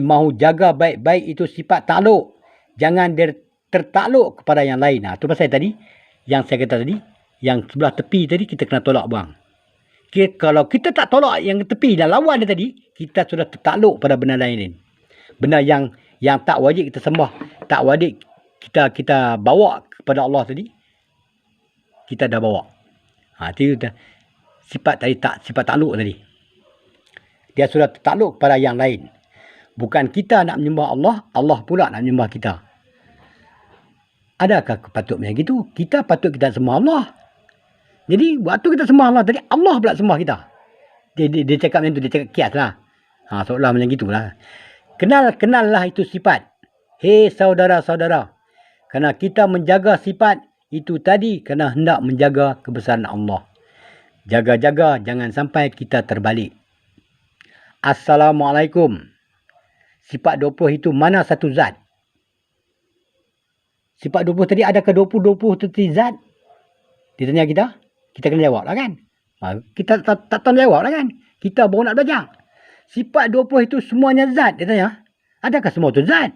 mahu jaga baik-baik itu sifat takluk. Jangan dia tertakluk kepada yang lain. Tu pasal tadi, yang saya kata tadi, yang sebelah tepi tadi kita kena tolak buang. Kalau kita tak tolak yang tepi dan lawan dia tadi, kita sudah tertakluk pada benda lain. Benda yang tak wajib kita sembah, tak wajib kita bawa kepada Allah tadi, kita dah bawa. Itu sifat tadi, sifat takluk tadi. Dia sudah tertakluk pada yang lain. Bukan kita nak menyembah Allah, Allah pula nak menyembah kita. Adakah patutnya gitu? Kita patut kita sembah Allah. Jadi waktu kita sembah Allah tadi, Allah pula sembah kita. Dia cakap macam tu, dia cakap kias lah. Seolah macam gitulah. Kenallah itu sifat. Hei saudara-saudara. Kerana kita menjaga sifat itu tadi, kerana hendak menjaga kebesaran Allah. Jaga-jaga, jangan sampai kita terbalik. Assalamualaikum. Sifat 20 itu mana satu zat? Sifat 20 tadi adakah 20 itu zat? Dia tanya kita. Kita kena jawab lah kan. Kita tak tahu jawab lah kan. Kita baru nak belajar. Sifat 20 itu semuanya zat. Dia tanya. Adakah semua itu zat?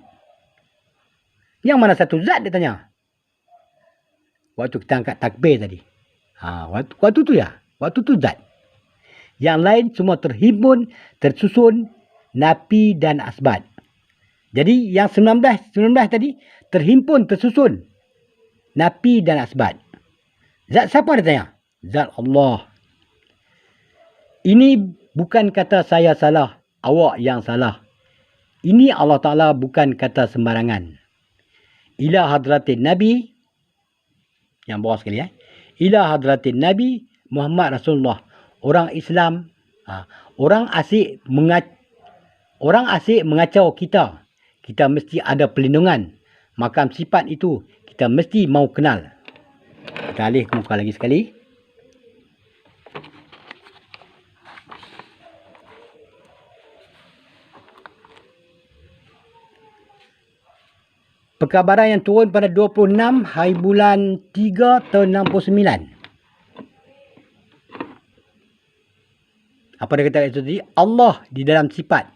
Yang mana satu zat dia tanya. Waktu kita angkat takbir tadi. Waktu tu ya. Waktu tu zat. Yang lain semua terhimpun, tersusun, nafi dan asbat. Jadi yang 19 tadi terhimpun, tersusun, nafi dan asbat. Zat siapa dia tanya? Zat Allah. Ini bukan kata saya salah, awak yang salah. Ini Allah Ta'ala bukan kata sembarangan. Ila hadratin Nabi, yang bawah sekali Ila hadratin Nabi Muhammad Rasulullah. Orang Islam, orang asik mengacau kita. Kita mesti ada perlindungan. Makam sifat itu kita mesti mau kenal. Kita alih ke muka lagi sekali. Perkabaran yang turun pada 26 hari bulan 3 tahun 69. Apa dia kata itu tadi? Allah di dalam sifat.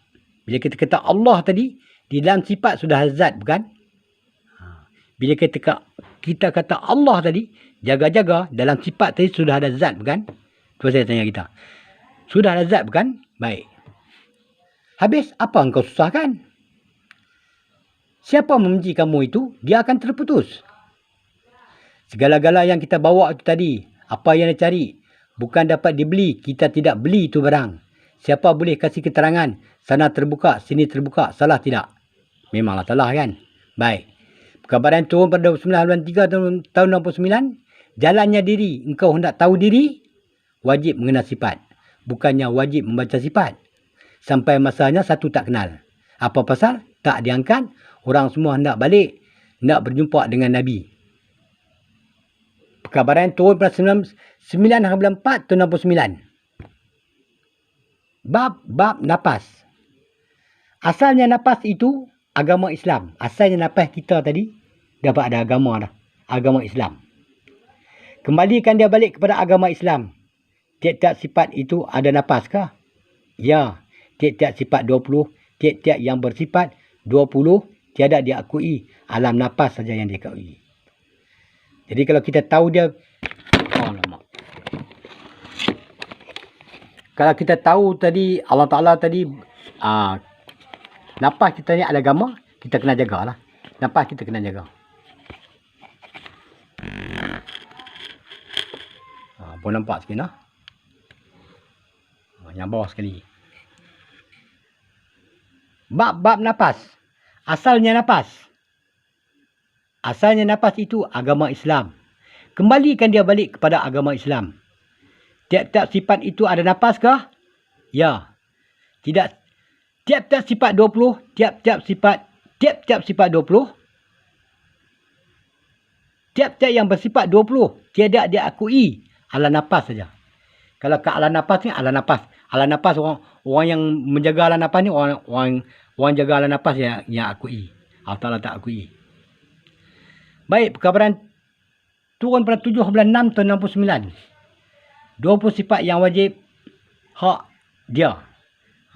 Bila kita kata Allah tadi, di dalam sifat sudah zat, bukan? Bila kita kata Allah tadi, jaga-jaga, dalam sifat tadi sudah ada zat, bukan? Tu saya tanya kita. Sudah ada zat, bukan? Baik. Habis, apa engkau susahkan? Siapa membenci kamu itu, dia akan terputus. Segala-gala yang kita bawa itu tadi, apa yang dia cari, bukan dapat dibeli, kita tidak beli itu barang. Siapa boleh kasih keterangan, sana terbuka, sini terbuka, salah tidak? Memanglah salah kan? Baik. Perkabaran turun pada 9 bulan 3 tahun 69, jalannya diri, engkau hendak tahu diri, wajib mengenal sifat. Bukannya wajib membaca sifat. Sampai masanya satu tak kenal. Apa pasal? Tak diangkat, orang semua hendak balik, hendak berjumpa dengan Nabi. Perkabaran turun pada 9 bulan 4 tahun 69. Bab nafas. Asalnya nafas itu agama Islam. Asalnya nafas kita tadi dapat ada agama dah. Agama Islam. Kembalikan dia balik kepada agama Islam. Tiap-tiap sifat itu ada nafas kah? Ya. Tiap-tiap sifat 20. Tiap-tiap yang bersifat 20 tiada diakui. Alam nafas saja yang diakui. Jadi kalau kita tahu dia... Kalau kita tahu tadi Allah Ta'ala tadi nafas kita ni ada agama, kita kena jagalah. Nafas kita kena jaga. Pun nampak sikit nah. Yang bawah sekali. Bab nafas. Asalnya nafas. Asalnya nafas itu agama Islam. Kembalikan dia balik kepada agama Islam. Tiap-tiap sifat itu ada nafas kah? Ya. Tidak. Tiap-tiap sifat 20. Tiap-tiap sifat 20. Tiap-tiap yang bersifat 20. Tiada diakui. Ala nafas saja. Kalau ke ala nafas ni, ala nafas. Ala nafas orang yang menjaga ala nafas ni, orang jaga ala nafas yang akui. Allah Ta'ala tak akui. Baik, perkabaran turun pada 7 bulan 6 tahun 69. 20 sifat yang wajib hak dia.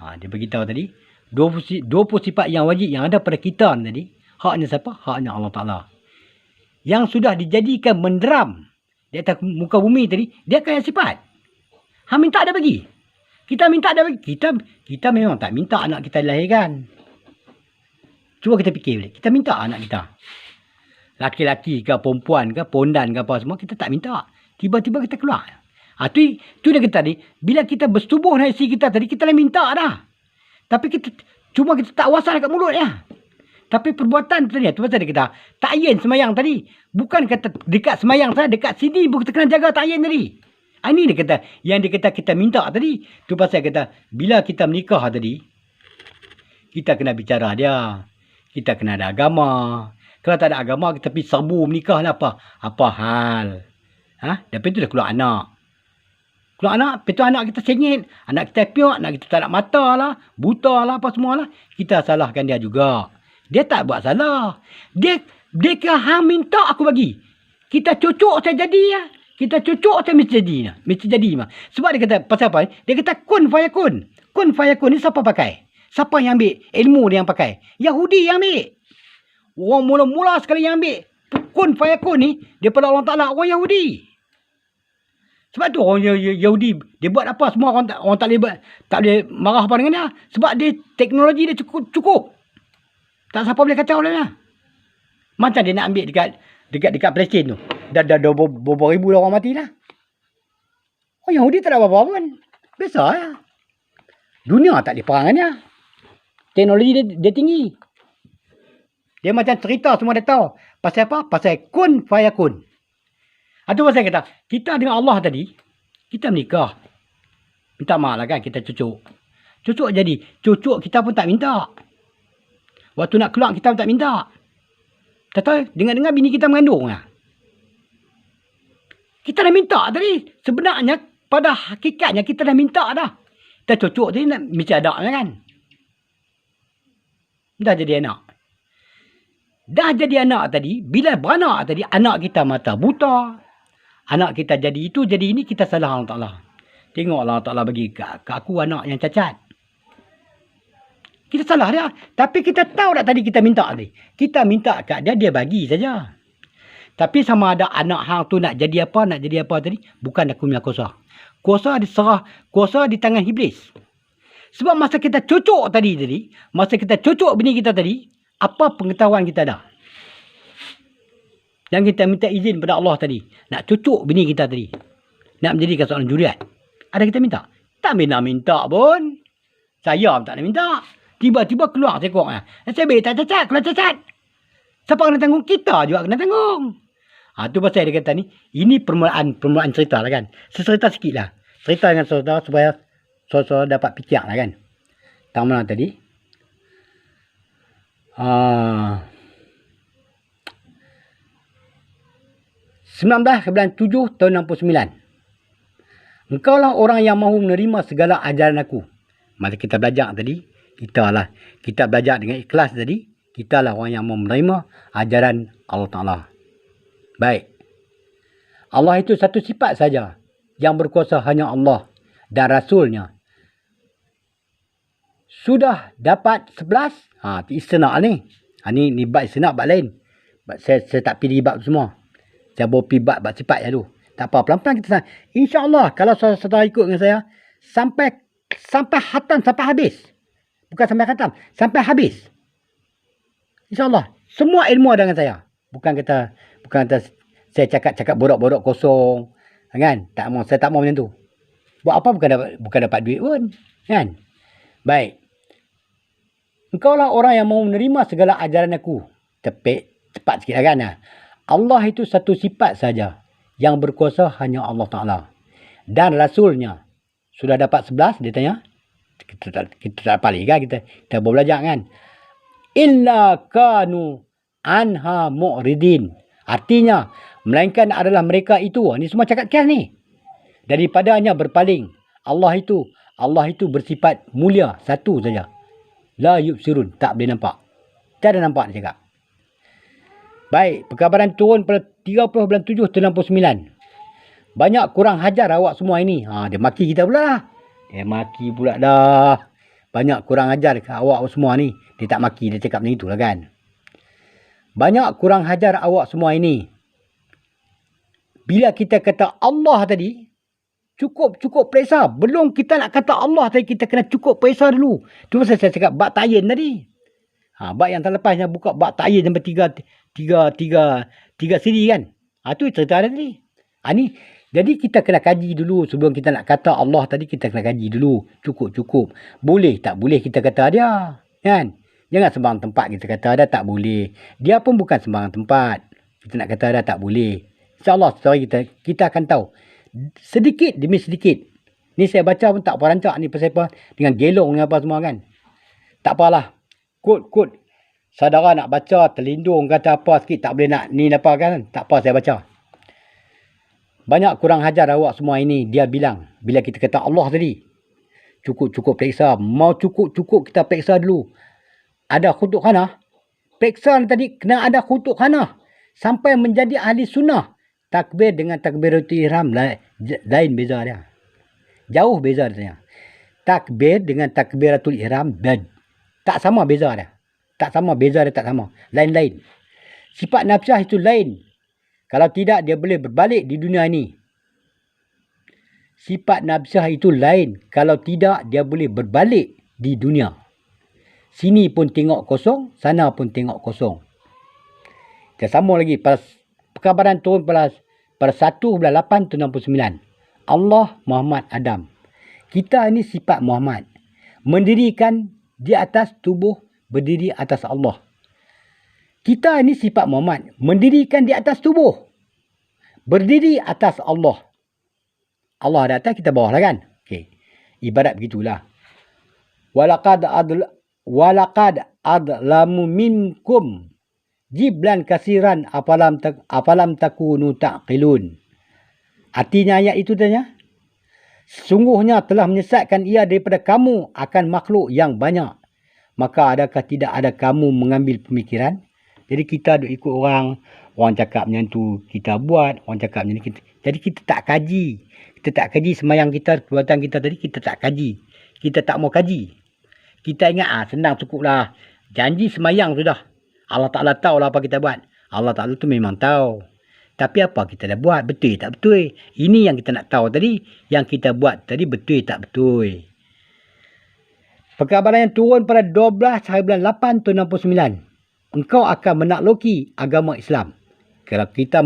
Dia beritahu tadi 20 sifat yang wajib yang ada pada kita tadi, haknya siapa? Haknya Allah Ta'ala. Yang sudah dijadikan menderam di atas muka bumi tadi, dia kaya sifat. Minta ada bagi. Kita minta ada bagi. Kita memang tak minta anak kita dilahirkan. Cuba kita fikir balik. Kita minta anak kita. Laki-laki ke perempuan ke pondan ke apa semua, kita tak minta. Tiba-tiba kita keluar. Tu dia kata tadi, bila kita bersetubuh dengan isteri kita tadi, kita dah minta dah. Tapi cuma kita tak wasal dekat mulut ya. Tapi perbuatan tadi, tu pasal dia kata, ta'yin semayang tadi. Bukan kata dekat semayang saja, dekat sini pun kita kena jaga ta'yin tadi. Ini dia kata, yang dia kata kita minta tadi. Tu pasal dia kata, bila kita menikah tadi, kita kena bicara dia. Kita kena ada agama. Kalau tak ada agama, kita pergi serbu menikah lah apa. Apa hal? Lepas tu dah keluar anak. Keluar anak, lepas tu anak kita sengit. Anak kita piok, anak kita tak nak mata lah. Buta lah, apa semua lah. Kita salahkan dia juga. Dia tak buat salah. Dia kata, minta aku bagi. Kita cucuk saya jadi ya. Kita cucuk saya mesti jadi. Mesti jadi. Sebab dia kata, pasal apa? Dia kata, kun fayakun. Kun fayakun ni siapa pakai? Siapa yang ambil ilmu dia yang pakai? Yahudi yang ambil. Orang mula-mula sekali yang ambil kun fayakun ni, daripada Allah Ta'ala, orang Yahudi. Sebab tu orang Yahudi, dia buat apa semua orang tak boleh marah apa dengan dia. Sebab dia teknologi dia cukup. Tak siapa boleh kacau dia. Macam dia nak ambil dekat Palestin tu. Dah beberapa ribu orang mati lah. Orang Yahudi tak ada apa-apa pun. Biasa lah. Dunia tak boleh perang dengan dia. Teknologi dia tinggi. Dia macam cerita semua dia tahu. Pasal apa? Pasal kun fayakun. Itu pasal kata, kita dengan Allah tadi, kita menikah. Minta maaf lah kan, kita cucuk. Cucuk jadi, cucuk kita pun tak minta. Waktu nak keluar, kita pun tak minta. Tak tahu, dengar-dengar bini kita mengandung lah. Kita dah minta tadi. Sebenarnya, pada hakikatnya, kita dah minta dah. Kita cucuk tadi, mesti ada kan. Dah jadi anak. Dah jadi anak tadi, bila beranak tadi, anak kita mata buta. Anak kita jadi itu, jadi ini, kita salah Allah Ta'ala. Tengok Allah Ta'ala bagi ke aku anak yang cacat. Kita salah dia. Tapi kita tahu tak tadi kita minta tadi. Kita minta kat dia, dia bagi saja. Tapi sama ada anak hang tu nak jadi apa tadi, bukan aku punya kuasa. Kuasa di tangan iblis. Sebab masa kita cucuk tadi, masa kita cucuk bini kita tadi, apa pengetahuan kita dah? Yang kita minta izin pada Allah tadi. Nak cucuk bini kita tadi. Nak menjadikan seorang juriat. Ada kita minta? Tak nak minta pun. Saya tak nak minta. Tiba-tiba keluar sekoknya. Saya tak cacat. Kalau cacat, siapa kena tanggung? Kita juga kena tanggung. Tu pasal dia kata ni. Ini permulaan cerita lah kan. Secerita sikit lah. Cerita dengan saudara supaya saudara dapat fikir lah kan. Tang mana tadi? 19/7/69. Engkaulah orang yang mahu menerima segala ajaran aku. Masa kita belajar tadi, kita belajar dengan ikhlas tadi, kita lah orang yang mau menerima ajaran Allah Ta'ala. Baik. Allah itu satu sifat saja. Yang berkuasa hanya Allah dan Rasulnya. Sudah dapat 11. Istina ni. Ni bab istina, bab lain. Saya tak pilih bab semua. Saya bawa pergi bab sifat je dulu. Tak apa, pelan-pelan kita sana. InsyaAllah, kalau saudara ikut dengan saya, sampai khatam, sampai habis. Bukan sampai khatam, sampai habis. InsyaAllah. Semua ilmu ada dengan saya. Bukan kata saya cakap borak-borak kosong. Kan? Saya tak mau macam tu. Buat apa bukan dapat duit pun. Kan? Baik. Engkau lah orang yang mau menerima segala ajaran aku. Cepat sikit lah kan? Allah itu satu sifat saja. Yang berkuasa hanya Allah Ta'ala. Dan Rasulnya. Sudah dapat 11, dia tanya. Kita tak dapat lagi kan? Kita boleh belajar kan? Illa kanu anha mu'ridin. Artinya, melainkan adalah mereka itu. Ini semua cakap kias ni. Daripadanya berpaling. Allah itu bersifat mulia. Satu saja. La yubsirun. Tak boleh nampak. Tak ada nampak dia cakap. Baik. Perkabaran turun pada 30 bulan 7 tahun 69. Banyak kurang hajar awak semua ini. Dia maki kita pula lah. Dia maki pula dah. Banyak kurang ajar awak semua ni. Dia tak maki. Dia cakap macam itulah kan. Banyak kurang hajar awak semua ini. Bila kita kata Allah tadi, cukup periksa. Belum kita nak kata Allah tadi, kita kena cukup periksa dulu. Tu pasal saya cakap bab ta'yin tadi. Bab yang terlepas yang buka bab ta'yin sampai tiga siri kan. Tu cerita tadi. Jadi kita kena kaji dulu sebelum kita nak kata Allah tadi, kita kena kaji dulu. Cukup. Boleh tak boleh kita kata dia. Kan? Jangan sembarang tempat kita kata ada tak boleh. Dia pun bukan sembarang tempat. Kita nak kata ada tak boleh. InsyaAllah kita akan tahu. Sedikit demi sedikit. Ni saya baca pun tak apa rancak ni pasal apa. Dengan gelong dengan apa semua kan. Tak apalah. Kod. Saudara nak baca terlindung kata apa sikit. Tak boleh nak ni apa kan. Tak apa saya baca. Banyak kurang hajar awak semua ini. Dia bilang. Bila kita kata Allah tadi. Cukup periksa. Mau cukup kita periksa dulu. Ada khutuk khanah. Periksa tadi kena ada khutuk khanah. Sampai menjadi ahli sunnah. Takbir dengan takbiratul ihram lain beza dia. Jauh beza dia. Takbir dengan takbiratul ihram tak sama beza dia. Tak sama beza dia tak sama. Lain-lain. Sifat nafsah itu lain. Kalau tidak dia boleh berbalik di dunia ini. Sifat nafsah itu lain. Kalau tidak dia boleh berbalik di dunia. Sini pun tengok kosong, sana pun tengok kosong. Kita sambung lagi. Perkabaran turun pada 1 bulan 8 tahun 69. Allah Muhammad Adam. Kita ini sifat Muhammad. Mendirikan di atas tubuh, berdiri atas Allah. Kita ini sifat Muhammad. Mendirikan di atas tubuh. Berdiri atas Allah. Allah ada atas, kita bawah lah kan? Okay. Ibarat begitulah. Walaqad adlamu minkum jiblan kasiran apalam takunu taqilun. Artinya ayat itu tanya. Sungguhnya telah menyesatkan ia daripada kamu akan makhluk yang banyak. Maka adakah tidak ada kamu mengambil pemikiran? Jadi kita duk ikut orang cakap macam tu kita buat, orang cakap macam ni kita. Jadi kita tak kaji. Kita tak kaji semayang kita, perbuatan kita tadi kita tak kaji. Kita tak mau kaji. Kita ingat senang cukup lah. Janji semayang sudah. Allah Ta'ala tahu lah apa kita buat. Allah Ta'ala tu memang tahu. Tapi apa kita dah buat? Betul tak betul? Ini yang kita nak tahu tadi. Yang kita buat tadi betul tak betul? Perkabaran yang turun pada 12 hari bulan 8 tahun 69. Engkau akan menakluki agama Islam. Kalau kita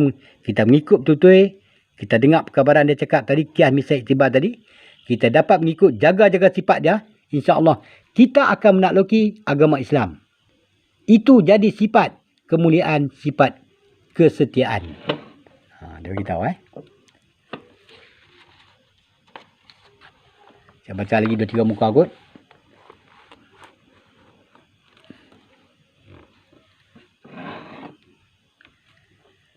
mengikut betul-betul. Kita dengar perkabaran dia cakap tadi. Kias misal iktibar tadi. Kita dapat mengikut jaga-jaga sifat dia. InsyaAllah. Kita akan menakluki agama Islam. Itu jadi sifat kemuliaan, sifat kesetiaan. Dia beritahu Saya baca lagi 2-3 muka kot.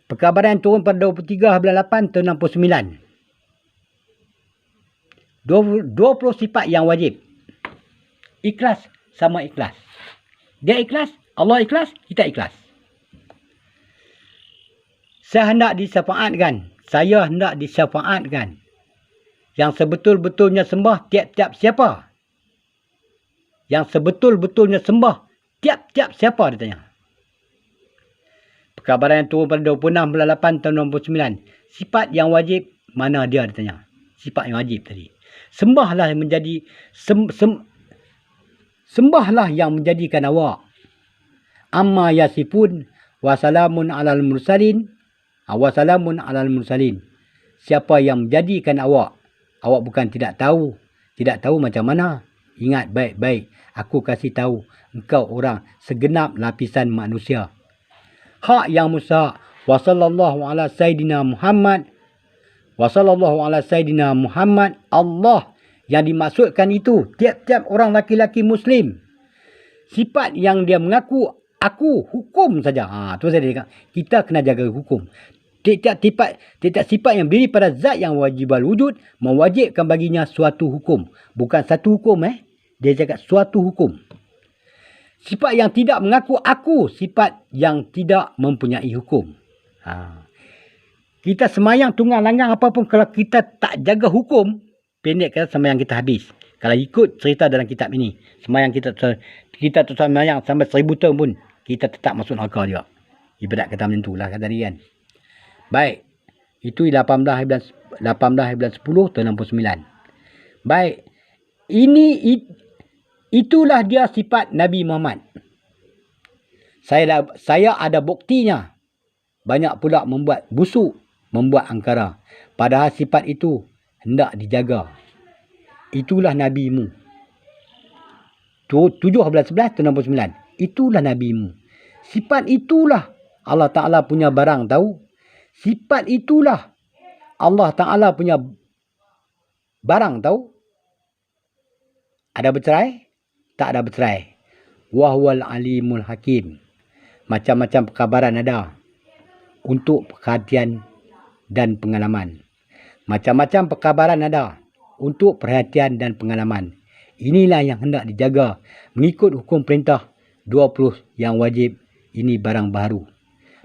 Perkabaran turun pada 23 bulan 8 tahun 69. 20 sifat yang wajib. Ikhlas sama ikhlas. Dia ikhlas, Allah ikhlas, kita ikhlas. Saya hendak disyafaatkan. Saya hendak disyafaatkan. Yang sebetul-betulnya sembah tiap-tiap siapa? Yang sebetul-betulnya sembah tiap-tiap siapa, dia tanya. Perkabaran yang turun pada 26 bulan 8 tahun 69. Sifat yang wajib, mana dia tanya. Sifat yang wajib tadi. Sembahlah yang menjadi sembahlah yang menjadikan awak. Amma yasifun wa salamun alal mursalin. Wa salamun alal mursalin. Siapa yang menjadikan awak? Awak bukan tidak tahu. Tidak tahu macam mana. Ingat baik-baik. Aku kasih tahu. Engkau orang segenap lapisan manusia. Hak yang mustahak. Wa sallallahu ala sayyidina Muhammad. Wa sallallahu ala sayyidina Muhammad. Allah yang dimaksudkan itu tiap-tiap orang laki-laki Muslim. Sifat yang dia mengaku aku hukum saja. Tu saya cakap. Kita kena jaga hukum. Tiap-tiap sifat yang berdiri pada zat yang wajibal wujud mewajibkan baginya suatu hukum. Bukan satu hukum. Dia cakap suatu hukum. Sifat yang tidak mengaku aku. Sifat yang tidak mempunyai hukum. Kita semayang tunggang langgang apapun. Kalau kita tak jaga hukum. Pendek kata semayang kita habis. Kalau ikut cerita dalam kitab ini. Semayang kita semayang sampai 1000 tahun pun. Kita tetap masuk neraka juga. Ibarat kata macam tu lah kata tadi kan. Baik. Itu 18/10 tahun 69. Baik. Itulah dia sifat Nabi Muhammad. Saya ada buktinya. Banyak pula membuat busuk, membuat angkara. Padahal sifat itu hendak dijaga. Itulah nabimu. 17/11 tahun 69. Itulah nabimu. Sifat itulah Allah Ta'ala punya barang tahu. Sifat itulah Allah Ta'ala punya barang tahu. Ada bercerai? Tak ada bercerai. Wahwal alimul hakim. Macam-macam perkabaran ada. Untuk perhatian dan pengalaman. Macam-macam perkabaran ada. Untuk perhatian dan pengalaman. Inilah yang hendak dijaga. Mengikut hukum perintah 20 yang wajib. Ini barang baru.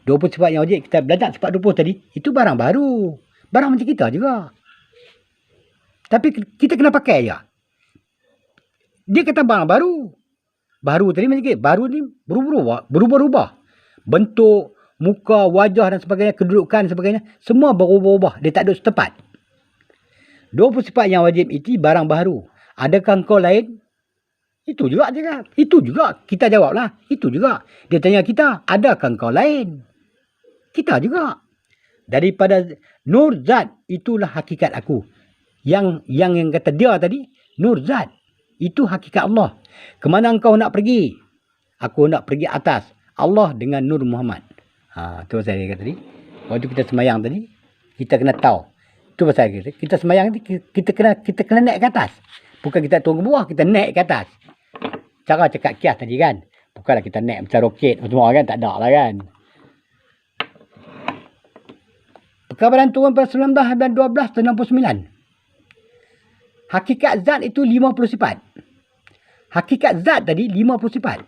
20 sifat yang wajib. Kita belajar sifat 20 tadi. Itu barang baru. Barang macam kita juga. Tapi kita kena pakai je. Dia kata barang baru. Baru tadi macam kita. Baru ni berubah-ubah. Bentuk, muka, wajah dan sebagainya. Kedudukan dan sebagainya. Semua berubah-ubah. Dia tak ada setempat. 20 sifat yang wajib itu barang baru. Adakah kau lain? Itu juga dia kata. Itu juga. Kita jawablah. Itu juga. Dia tanya kita. Adakah kau lain? Kita juga. Daripada nur zat. Itulah hakikat aku. Yang kata dia tadi. Nur zat. Itu hakikat Allah. Kemana engkau nak pergi? Aku nak pergi atas. Allah dengan Nur Muhammad. Tu saya kata tadi. Waktu kita semayang tadi. Kita kena tahu. Tu pasal kita semayang ni. Kita kena naik ke atas. Bukan kita turun ke bawah. Kita naik ke atas. Cara cakap kias tadi kan. Bukanlah kita naik macam roket. Semua kan. Tak ada lah kan. Perkabaran turun pada 19 dan 12 tahun 69. Hakikat zat itu 50 sifat. Hakikat zat tadi 50 sifat.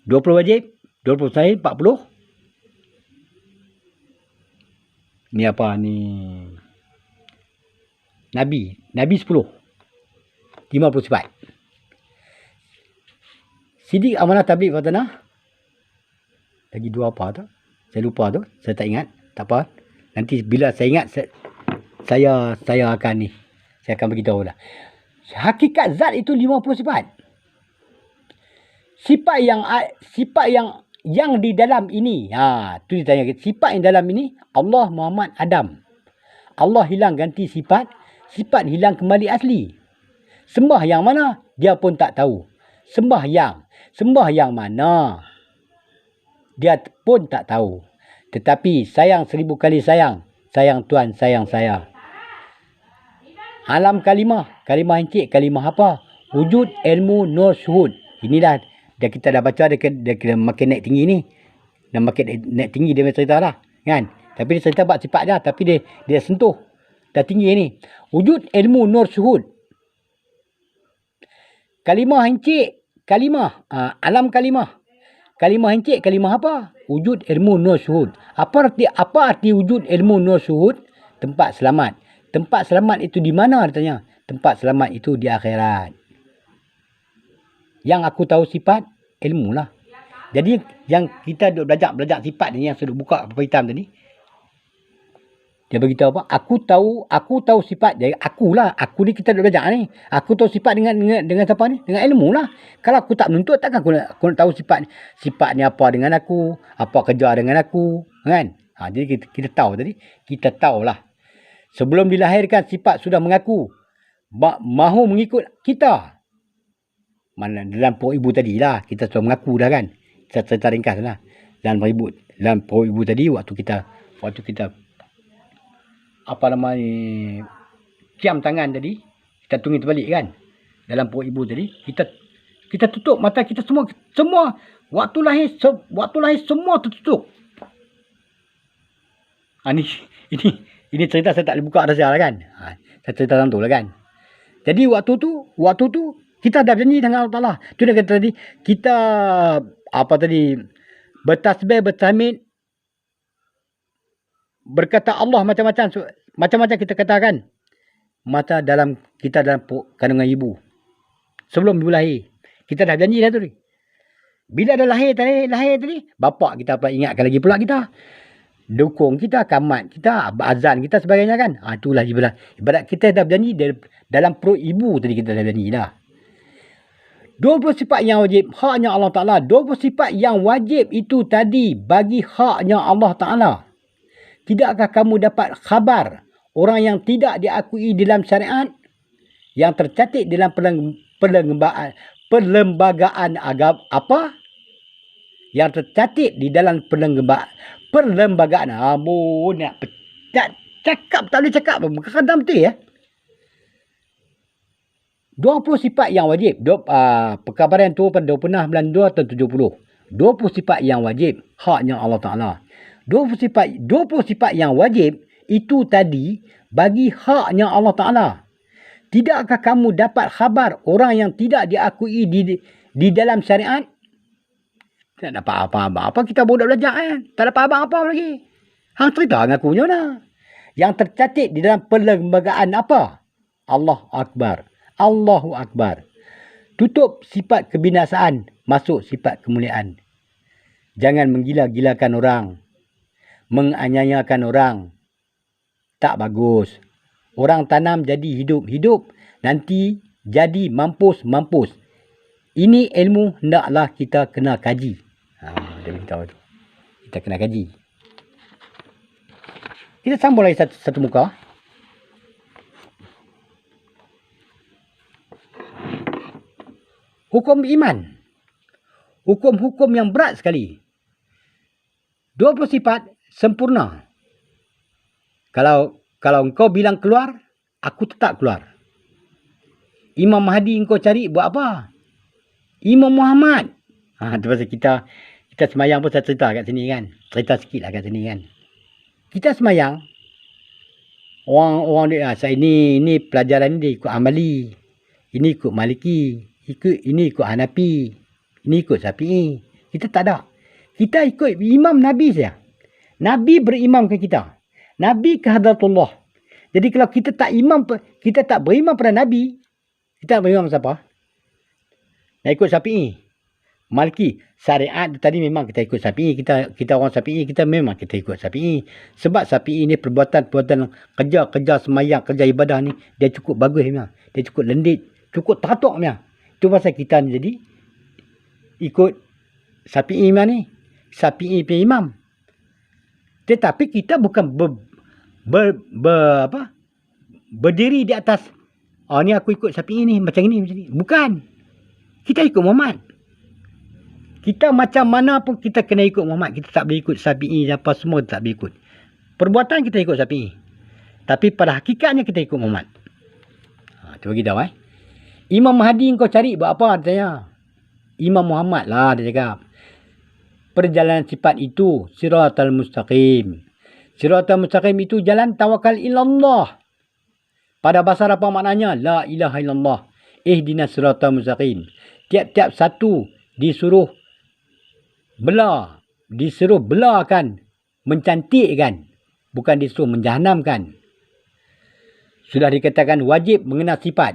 20 wajib. 20 sahih. 40. Ni apa ni? Nabi 10. 50 sifat. Sidik amanah tabligh fatana. Lagi 2 apa tu? Saya lupa tu. Saya tak ingat. Tak apa. Nanti bila saya ingat saya akan ni. Saya akan beritahu lah. Hakikat zat itu 50 sifat. Sifat yang di dalam ini. Tu ditanya. Sifat yang dalam ini. Allah, Muhammad, Adam. Allah hilang ganti sifat. Sifat hilang kembali asli. Sembah yang mana? Dia pun tak tahu. Sembah yang mana? Dia pun tak tahu. Tetapi sayang 1000 kali sayang. Sayang Tuhan, sayang saya. Alam kalimah. Kalimah encik. Kalimah apa? Wujud, ilmu, nur, syuhud. Inilah. Kita dah baca. Dia makin naik tinggi ni. Dah makin naik tinggi dia cerita lah. Kan? Tapi dia cerita buat sifat dah. Tapi dia sentuh. Dah tinggi ni. Wujud, ilmu, nur, syuhud. Kalimah encik, kalimah. Alam kalimah. Kalimah encik, kalimah apa? Wujud ilmu nur syuhud. Apa arti wujud ilmu nur syuhud? Tempat selamat. Tempat selamat itu di mana katanya? Tempat selamat itu di akhirat. Yang aku tahu sifat, ilmu lah. Jadi yang kita duk belajar sifat ni, yang sudah buka apa hitam tadi, dia beritahu apa? Aku tahu sifat. Jadi akulah. Aku ni kita duk belajar ni. Aku tahu sifat dengan siapa ni? Dengan ilmu lah. Kalau aku tak menuntut, takkan aku nak tahu sifat ni. Sifat ni apa dengan aku? Apa kerja dengan aku? Kan? Jadi kita tahu tadi. Kita tahulah. Sebelum dilahirkan, sifat sudah mengaku. Mahu mengikut kita. Mana dalam perut ibu tadi lah. Kita sudah mengaku dah kan. Kita cerita ringkas lah. Dalam perut ibu tadi, waktu kita apa nama ni, ciam tangan tadi, kita tunggu terbalik kan, dalam perut ibu tadi, kita tutup mata kita semua waktu lahir semua tertutup. Ini cerita saya tak boleh buka rahsia lah kan. Saya cerita dalam tu lah kan. Jadi waktu tu kita dah berjanji dengan Allah Ta'ala. Tu dia kata tadi, kita bertasbih, bertahmid, berkata Allah macam-macam kita katakan. Mata kita dalam kandungan ibu. Sebelum ibu lahir. Kita dah janji dah tu. Bila dah lahir tadi, bapak kita pula ingatkan lagi pula kita. Dukung kita, kamat kita, azan kita sebagainya kan. Itulah ibarat kita dah berjanji dalam perut ibu tadi, kita dah berjanji dah. 20 sifat yang wajib, haknya Allah Ta'ala. 20 sifat yang wajib itu tadi bagi haknya Allah Ta'ala. Tidakkah kamu dapat khabar orang yang tidak diakui dalam syariat, yang tercatat dalam perlembagaan agama apa? Yang tercatat di dalam perlembagaan. Nak cakap, tak boleh cakap. Kadang betul ya. 20 sifat yang wajib. Perkabaran tu pada 26/92 tahun 70. 20 sifat yang wajib, haknya Allah Ta'ala. 20 sifat yang wajib itu tadi bagi haknya Allah Ta'ala. Tidakkah kamu dapat khabar orang yang tidak diakui di dalam syariat? Tak dapat apa-apa. Kita budak belajar kan. Tak dapat apa-apa lagi. Hang cerita dengan aku lah. Yang tercatat di dalam perlembagaan apa? Allah Akbar. Allahu Akbar. Tutup sifat kebinasaan, masuk sifat kemuliaan. Jangan menggila-gilakan orang. Menganiayakan orang. Tak bagus. Orang tanam jadi hidup. Nanti jadi mampus. Ini ilmu hendaklah kita kena kaji. Dia beritahu tu. Kita kena kaji. Kita sambung lagi satu muka. Hukum iman. Hukum-hukum yang berat sekali. 20 sifat sempurna. Kalau engkau bilang keluar, aku tetap keluar. Imam Mahdi engkau cari buat apa? Imam Muhammad. Itu pasal kita semayang pun saya cerita kat sini kan. Cerita sikit lah kat sini kan. Kita semayang. Orang dia, saya ini pelajaran ni dia ikut Ambali. Ini ikut Maliki. Ini ikut Hanafi. Ini ikut Syafi'i. Kita tak ada. Kita ikut imam Nabi saja. Nabi berimam ke kita. Nabi ke hadratullah. Jadi kalau kita tak berimam pada Nabi, kita nak berimam siapa? Nak ikut Syafi'i. Maliki. Syariat tadi memang kita ikut Syafi'i. Kita orang Syafi'i, kita memang kita ikut Syafi'i. Sebab Syafi'i ni perbuatan kerja semayang, kerja ibadah ni, dia cukup bagus memang. Dia cukup lendit, cukup teratur memang. Itu pasal kita ni jadi ikut Syafi'i memang ni. Syafi'i punya imam. Tetapi kita bukan berdiri di atas, ni aku ikut Syafi'i ni macam ni. Bukan. Kita ikut Muhammad. Kita macam mana pun kita kena ikut Muhammad. Kita tak boleh ikut Syafi'i apa semua, tak boleh ikut. Perbuatan kita ikut Syafi'i. Tapi pada hakikatnya kita ikut Muhammad. Tu bagi tahu Imam Mahdi kau cari buat apa katanya? Imam Muhammad lah dia cakap. Perjalanan sifat itu siratal mustaqim. Siratal mustaqim itu jalan tawakal ilallah. Pada bahasa apa maknanya? La ilaha illallah. ihdinas siratal mustaqim. Tiap-tiap satu disuruh belakan, mencantikkan, bukan disuruh menjahanamkan. Sudah dikatakan wajib mengenal sifat.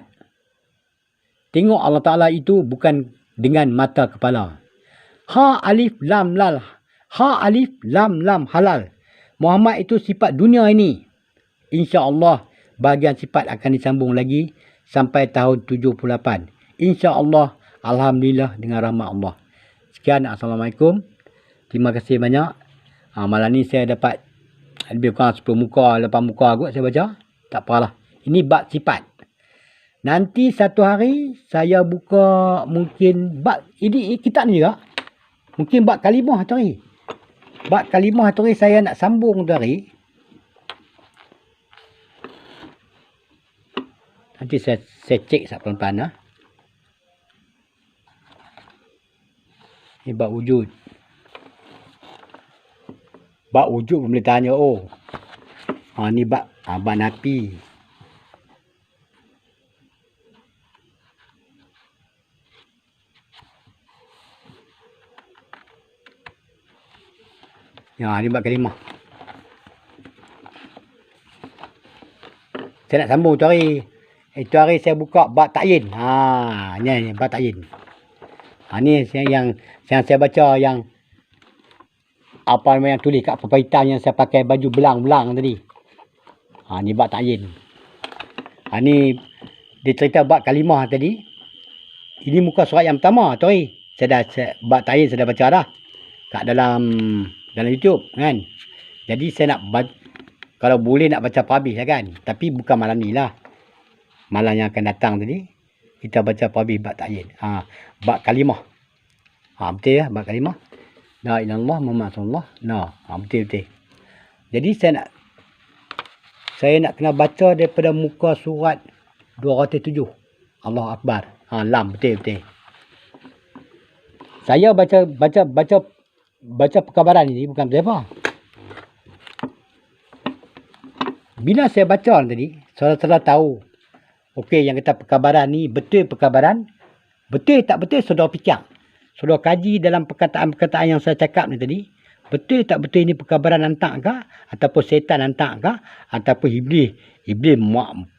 Tengok Allah Ta'ala itu bukan dengan mata kepala. Ha alif lam lam halal. Muhammad itu sifat dunia ini. InsyaAllah bahagian sifat akan disambung lagi sampai tahun 78. InsyaAllah, alhamdulillah dengan rahmat Allah. Sekian, Assalamualaikum. Terima kasih banyak. Malam ni saya dapat lebih kurang 10 muka, 8 muka kot saya baca. Tak apalah. Ini bab sifat. Nanti satu hari saya buka mungkin bab ini kitab ni juga. Mungkin bab kalimah tu hari. Bab kalimah tu hari saya nak sambung tu hari. Nanti saya cek pelan-pelan lah. Ini bab wujud. Bab wujud boleh tanya, oh. Ni bab nafi. Ya, ni bab kalimah. Saya nak sambung tu hari. Itu hari saya buka bab ta'yin. Ni bab ta'yin. Ni yang saya baca yang apa yang tulis kat papan hitam yang saya pakai baju belang-belang tadi. Ni bab ta'yin. Ni dia cerita bab kalimah tadi. Ini muka surat yang pertama tu hari. Bab ta'yin saya dah baca dah. Kat dalam YouTube kan. Jadi saya nak kalau boleh nak baca habis lah kan. Tapi bukan malam ni lah. Malam yang akan datang tadi kita baca habis bab ta'yin. Bab kalimah. Betul ya, bab kalimah. La ilaha illallah Muhammad Rasulullah. Betul. Jadi saya nak kena baca daripada muka surat 207. Allahu Akbar. Lam betul. Saya baca perkabaran ini bukan apa. Bila saya baca tadi, saudara-saudara tahu. Okey, yang kata perkabaran ni betul perkabaran. Betul tak betul saudara fikir. Saudara kaji dalam perkataan-perkataan yang saya cakap ni tadi. Betul tak betul ini perkabaran hantar ke? Ataupun setan hantar ke? Ataupun iblis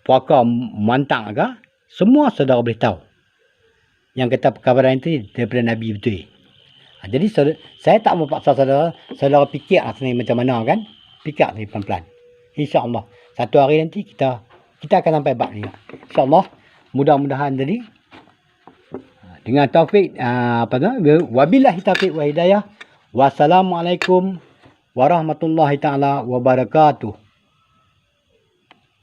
puaka mantang ke? Semua saudara boleh tahu. Yang kata perkabaran itu daripada Nabi betul. Jadi saya tak mau paksa saudara fikir asli macam mana kan. Fikir ni pelan-pelan. InsyaAllah. Satu hari nanti kita akan sampai bab ni. InsyaAllah. Mudah-mudahan tadi. Dengan taufik. Wabillahi taufiq wa hidayah. Wassalamualaikum warahmatullahi ta'ala wabarakatuh.